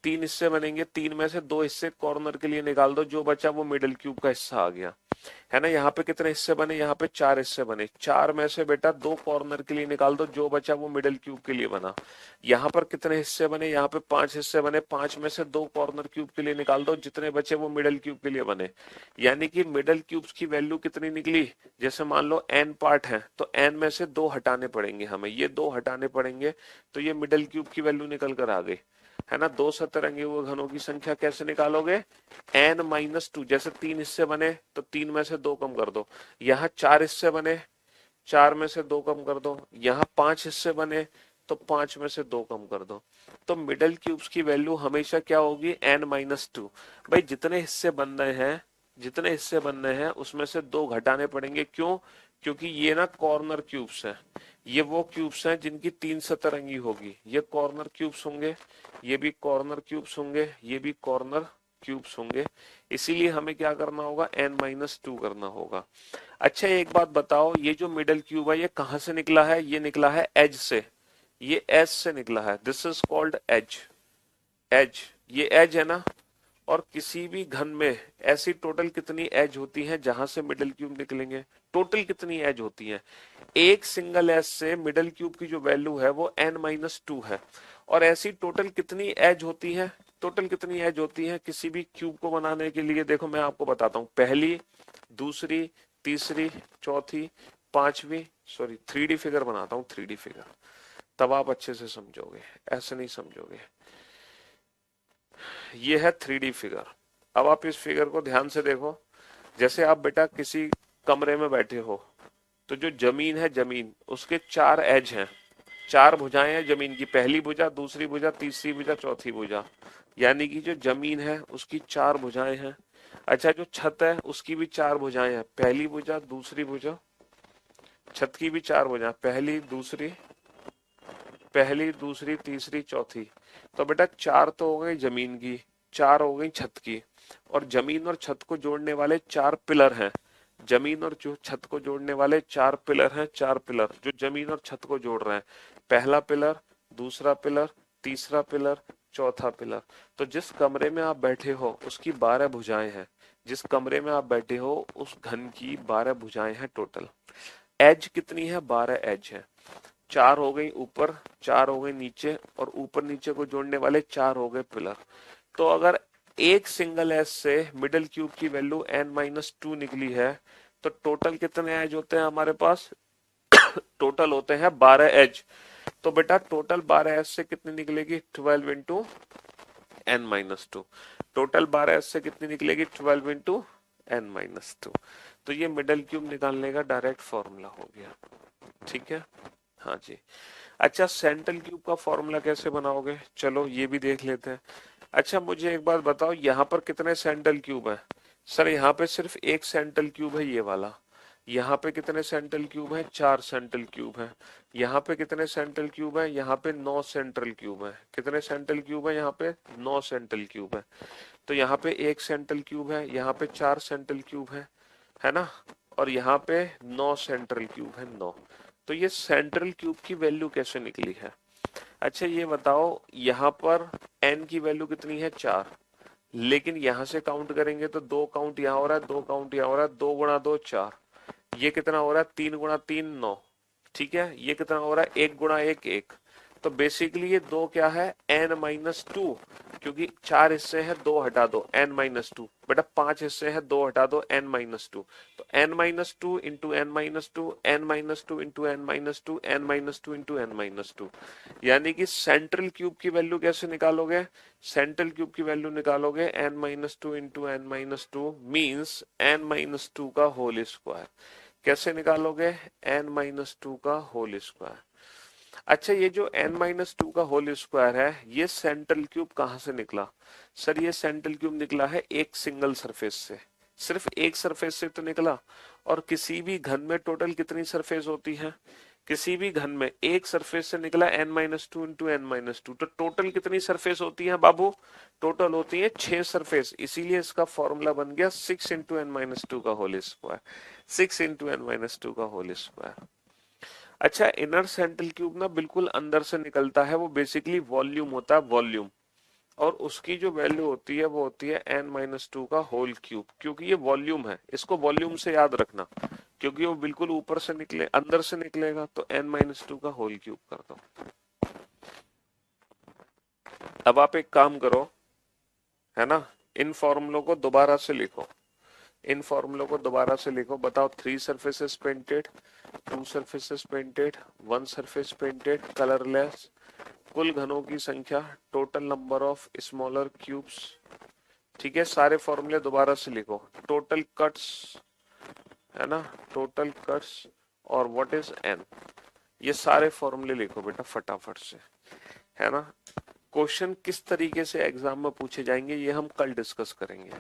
3 हिस्से बनेंगे, 3 में से 2 हिस्से कॉर्नर के लिए निकाल दो, जो बचा वो मिडल क्यूब का हिस्सा आ गया, है ना। यहाँ पे कितने हिस्से बने, यहाँ पे 4 हिस्से बने, 4 में से बेटा 2 कॉर्नर के लिए निकाल दो, जो बचा वो मिडल क्यूब के लिए बना। यहाँ पर कितने हिस्से बने, यहाँ पे 5 हिस्से बने, 5 में से 2 कॉर्नर क्यूब के लिए निकाल दो, जितने बचे वो मिडल क्यूब के लिए बने। यानी कि मिडल क्यूब्स की वैल्यू कितनी निकली। जैसे मान लो n पार्ट है तो n में से 2 हटाने पड़ेंगे हमें, ये 2 हटाने पड़ेंगे, तो ये मिडल क्यूब की वैल्यू निकल कर आ गई, है ना। दो सतरंगी हुए घनों की संख्या कैसे निकालोगे, n-2। जैसे 3 हिस्से बने तो 3 में से 2 कम कर दो, यहाँ 4 हिस्से बने, 4 में से 2 कम कर दो, यहाँ 5 हिस्से बने तो 5 में से 2 कम कर दो। तो मिडल क्यूब्स की वैल्यू हमेशा क्या होगी, n-2। भाई जितने हिस्से बन रहे हैं, जितने हिस्से बन रहे हैं उसमें से 2 घटाने पड़ेंगे। क्यों, क्योंकि ये ना कॉर्नर क्यूब्स हैं, ये वो क्यूब्स हैं जिनकी 3 सतरंगी होगी, ये कॉर्नर क्यूब्स होंगे, ये भी कॉर्नर क्यूब्स होंगे, ये भी कॉर्नर क्यूब्स होंगे। इसीलिए हमें क्या करना होगा, n-2 करना होगा। अच्छा एक बात बताओ, ये जो मिडल क्यूब है ये कहां से निकला है, ये निकला है एज से, ये एज से निकला है, this is called edge. Edge, ये एज है ना। और किसी भी घन में ऐसी टोटल कितनी एज होती हैं जहां से मिडल क्यूब निकलेंगे, टोटल कितनी एज होती हैं। एक सिंगल एज से मिडल क्यूब की जो वैल्यू है वो n-2 है। और ऐसी टोटल कितनी एज होती है, टोटल कितनी एज होती है किसी भी क्यूब को बनाने के लिए। देखो मैं आपको बताता हूं, पहली, दूसरी, तीसरी, चौथी, पांचवी, सॉरी 3D फिगर बनाता हूं, 3D फिगर, तब आप अच्छे से समझोगे, ऐसे नहीं समझोगे। ये है 3D फिगर। अब आप इस फिगर को ध्यान से देखो। जैसे आप बेटा किसी कमरे में बैठे हो, तो जो जमीन है, जमीन उसके 4 एज हैं, 4 भुजाएं हैं जमीन की, पहली भुजा, दूसरी भुजा, तीसरी भुजा, चौथी भुजा। यानी कि जो जमीन है उसकी 4 भुजाएं हैं। अच्छा जो छत है उसकी भी 4 भुजाएं हैं, पहली भुजा, दूसरी भुजा, छत की भी 4 भुजाएं, पहली दूसरी, पहली दूसरी तीसरी चौथी। तो बेटा 4 तो हो गई जमीन की, 4 हो गई छत की, और जमीन और छत को जोड़ने वाले 4 पिलर हैं। जमीन और जो छत को जोड़ने वाले 4 पिलर हैं, 4 पिलर जो जमीन और छत को जोड़ रहे हैं। पहला पिलर, दूसरा पिलर, तीसरा पिलर, चौथा पिलर। तो जिस कमरे में आप बैठे हो उसकी 12 भुजाएं हैं, जिस कमरे में आप बैठे हो उस घन की 12 भुजाएं हैं टोटल। एज कितनी है, 12 एज है। 4 हो गई ऊपर, 4 हो गई नीचे, और ऊपर नीचे को जोड़ने वाले 4 हो गए पिलर। तो अगर एक सिंगल एज से मिडल क्यूब की वैल्यू n-2 निकली है, तो टोटल कितने एज होते हैं हमारे पास, टोटल होते हैं 12 एज। तो बेटा टोटल 12 एज से कितनी निकलेगी, 12 इंटू n-2। टोटल 12 एज से कितनी निकलेगी, 12 इंटू n-2। तो ये मिडल क्यूब निकालने का डायरेक्ट फॉर्मूला हो गया, ठीक है। हाँ जी। अच्छा सेंट्रल क्यूब का फॉर्मूला कैसे बनाओगे, चलो ये भी देख लेते हैं। अच्छा मुझे एक बात बताओ, यहाँ पर कितने सेंट्रल क्यूब है। सर यहाँ पे सिर्फ एक सेंट्रल क्यूब है, ये वाला। यहाँ पे कितने सेंट्रल क्यूब है, 4 सेंट्रल क्यूब है। यहाँ पे कितने सेंट्रल क्यूब है, यहाँ पे 9 सेंट्रल क्यूब है। कितने सेंट्रल क्यूब है, यहाँ पे 9 सेंट्रल क्यूब है। तो यहाँ पे एक सेंट्रल क्यूब है, यहाँ पे 4 सेंट्रल क्यूब है ना। और यहाँ पे 9 सेंट्रल क्यूब है, 9। तो ये सेंट्रल क्यूब की वैल्यू कैसे निकली है। अच्छा ये बताओ, यहाँ पर n की वैल्यू कितनी है, 4। लेकिन यहां से काउंट करेंगे तो 2 काउंट यहाँ हो रहा है, 2 काउंट यहाँ हो रहा है, 2 गुणा 2 4। ये कितना हो रहा है, 3 गुणा 3 9। ठीक है, ये कितना हो रहा है, 1 गुणा 1 1। तो बेसिकली ये 2 क्या है, n-2। क्योंकि 4 हिस्से हैं, 2 हटा दो n-2। बेटा 5 हिस्से हैं, 2 हटा दो n-2। तो n-2 into n-2, n-2 into n-2, n-2 into n-2। यानी कि सेंट्रल क्यूब की वैल्यू कैसे निकालोगे? सेंट्रल क्यूब की वैल्यू निकालोगे n-2 into n-2 means n-2 का होल स्क्वायर। कैसे निकालोगे? n-2 का होल स्क्वायर। अच्छा, ये जो n-2 का होल स्क्वायर है, ये सेंट्रल क्यूब कहां से निकला? सर ये सेंट्रल क्यूब निकला है एक सिंगल सरफेस से, सिर्फ एक सरफेस से तो निकला। और किसी भी घन में टोटल कितनी सरफेस होती है? किसी भी घन में एक सरफेस से निकला n-2 इंटू n-2, तो टोटल कितनी सरफेस होती है बाबू? टोटल होती है 6 सरफेस। इसीलिए इसका फॉर्मूला बन गया 6 इंटू n-2 का होल स्क्वायर, 6 इंटू n-2 का होल स्क्वायर। अच्छा, इनर सेंट्रल क्यूब ना बिल्कुल अंदर से निकलता है, वो बेसिकली वॉल्यूम होता है, वॉल्यूम। और उसकी जो वैल्यू होती है वो होती है n-2 का होल क्यूब, क्योंकि ये वॉल्यूम है। इसको वॉल्यूम से याद रखना, क्योंकि वो बिल्कुल ऊपर से निकले, अंदर से निकलेगा, तो n-2 का होल क्यूब कर दो। अब आप एक काम करो, है ना, इन फॉर्मूलों को दोबारा से लिखो, इन फॉर्मूलों को दोबारा से लिखो। बताओ, 3 surfaces painted, 2 surfaces painted, 1 surface painted, colorless, कुल घनों की संख्या, total number of smaller cubes. ठीक है, सारे फॉर्मूले दोबारा से लिखो। टोटल कट्स, है ना, टोटल कट्स, और व्हाट इज n, ये सारे फॉर्मूले लिखो बेटा फटाफट से, है ना। क्वेश्चन किस तरीके से एग्जाम में पूछे जाएंगे ये हम कल डिस्कस करेंगे।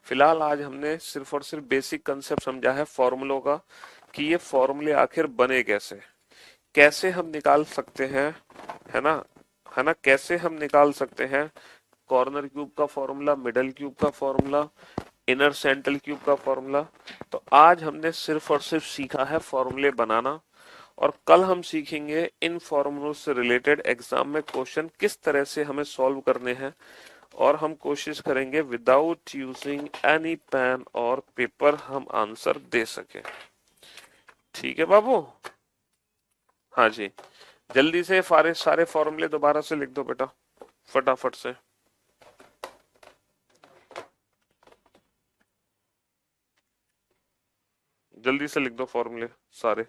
फिलहाल आज हमने सिर्फ और सिर्फ बेसिक कंसेप्ट समझा है फॉर्मूलों का, कि ये फॉर्मूले आखिर बने कैसे, कैसे हम निकाल सकते हैं, है ना, है ना, कैसे हम निकाल सकते हैं कॉर्नर क्यूब का फॉर्मूला, मिडल क्यूब का फॉर्मूला, इनर सेंट्रल क्यूब का फॉर्मूला। तो आज हमने सिर्फ और सिर्फ सीखा है फॉर्मूले बनाना, और कल हम सीखेंगे इन फॉर्मूलों से रिलेटेड एग्जाम में क्वेश्चन किस तरह से हमें सॉल्व करने हैं, और हम कोशिश करेंगे विदाउट यूजिंग एनी पेन और पेपर हम आंसर दे सके। ठीक है बाबू? हाँ जी, जल्दी से सारे फॉर्मूले दोबारा से लिख दो बेटा फटाफट से। जल्दी से लिख दो फॉर्मूले सारे।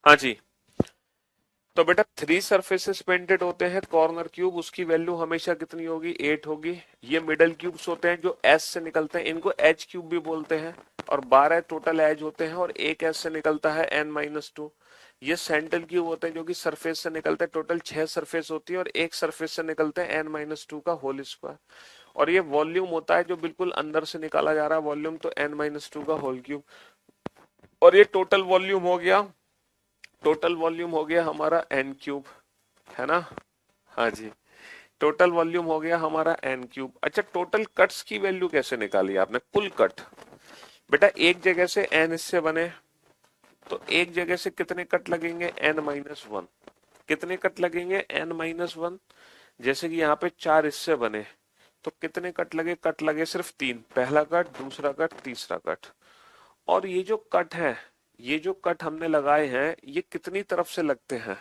हाँ जी, तो बेटा 3 सरफेसेस पेंटेड होते हैं कॉर्नर क्यूब, उसकी वैल्यू हमेशा कितनी होगी? 8 होगी। ये मिडल क्यूब्स होते हैं जो एस से निकलते हैं, इनको एच क्यूब भी बोलते हैं, और 12 टोटल एज होते हैं, और एक एस से निकलता है n-2। ये सेंट्रल क्यूब होते हैं जो कि सरफेस से निकलते हैं, टोटल 6 सरफेस होती है, और एक सरफेस से निकलते हैं n-2 का होल स्क्वायर। और ये वॉल्यूम होता है जो बिल्कुल अंदर से निकाला जा रहा है वॉल्यूम, तो n-2 का होल क्यूब। और ये टोटल वॉल्यूम हो गया, टोटल वॉल्यूम हो गया हमारा n क्यूब, है ना। हाँ जी, टोटल वॉल्यूम हो गया हमारा n क्यूब। अच्छा, टोटल कट्स की वैल्यू कैसे निकाली आपने? कुल कट, बेटा एक जगह से n हिस्से बने, तो एक जगह से कितने कट लगेंगे? n-1। कितने कट लगेंगे? n-1। जैसे कि यहाँ पे 4 हिस्से बने, तो कितने कट लगे? कट लगे सिर्फ 3, पहला कट, दूसरा कट, तीसरा कट। और ये जो कट है, ये जो कट हमने लगाए हैं, ये कितनी तरफ से लगते हैं?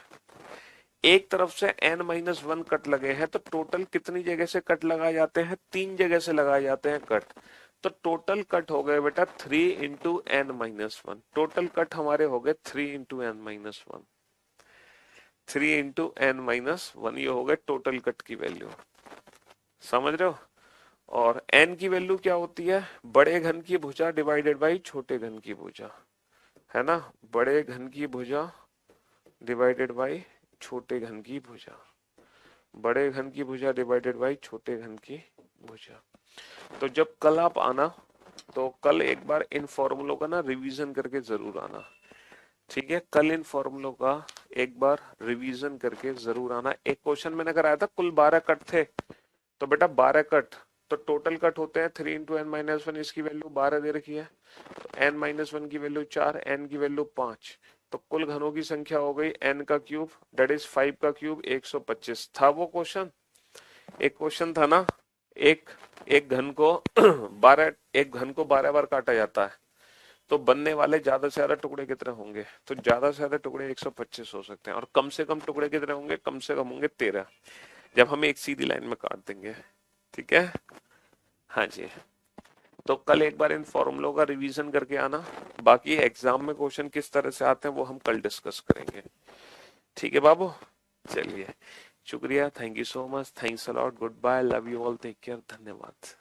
एक तरफ से n-1 कट लगे हैं, तो टोटल कितनी जगह से कट लगाए जाते हैं? 3 जगह से लगाए जाते हैं कट। तो टोटल कट हो गए बेटा 3 इंटू n-1। टोटल कट हमारे हो गए 3 इंटू n-1, 3 इंटू n-1, ये हो गए टोटल कट की वैल्यू। समझ रहे हो? और n की वैल्यू क्या होती है? बड़े घन की भुजा डिवाइडेड बाई छोटे घन की भुजा, है ना। बड़े घन की भुजा डिवाइडेड बाई छोटे घन की भुजा, बड़े घन की भुजा डिवाइडेड बाई छोटे घन की भुजा। तो जब कल आप आना, तो कल एक बार इन फॉर्मूलों का ना रिवीजन करके जरूर आना। ठीक है, कल इन फॉर्मूलों का एक बार रिवीजन करके जरूर आना। एक क्वेश्चन मैंने कराया था, कुल 12 कट थे, तो बेटा 12 कट, तो टोटल कट होते हैं 3 इंटू n-1, इसकी वैल्यू 12 दे रखी है, तो n-1 की वैल्यू 4, n की वैल्यू 5, तो कुल घनों की संख्या हो गई n का क्यूब, डेट इज 5 का क्यूब, 125 था वो क्वेश्चन। एक क्वेश्चन था ना, एक एक घन को 12, एक घन को 12 बार काटा जाता है, तो बनने वाले ज्यादा से ज्यादा टुकड़े कितने होंगे? तो ज्यादा से ज्यादा टुकड़े 125 हो सकते हैं, और कम से कम टुकड़े कितने होंगे? कम से कम होंगे 13, जब हम एक सीधी लाइन में काट देंगे। ठीक है, हाँ जी। तो कल एक बार इन फॉर्मूलों का रिवीजन करके आना, बाकी एग्जाम में क्वेश्चन किस तरह से आते हैं वो हम कल डिस्कस करेंगे। ठीक है बाबू, चलिए, शुक्रिया, thank you so much, thanks a lot, good bye, love you all, take care, धन्यवाद।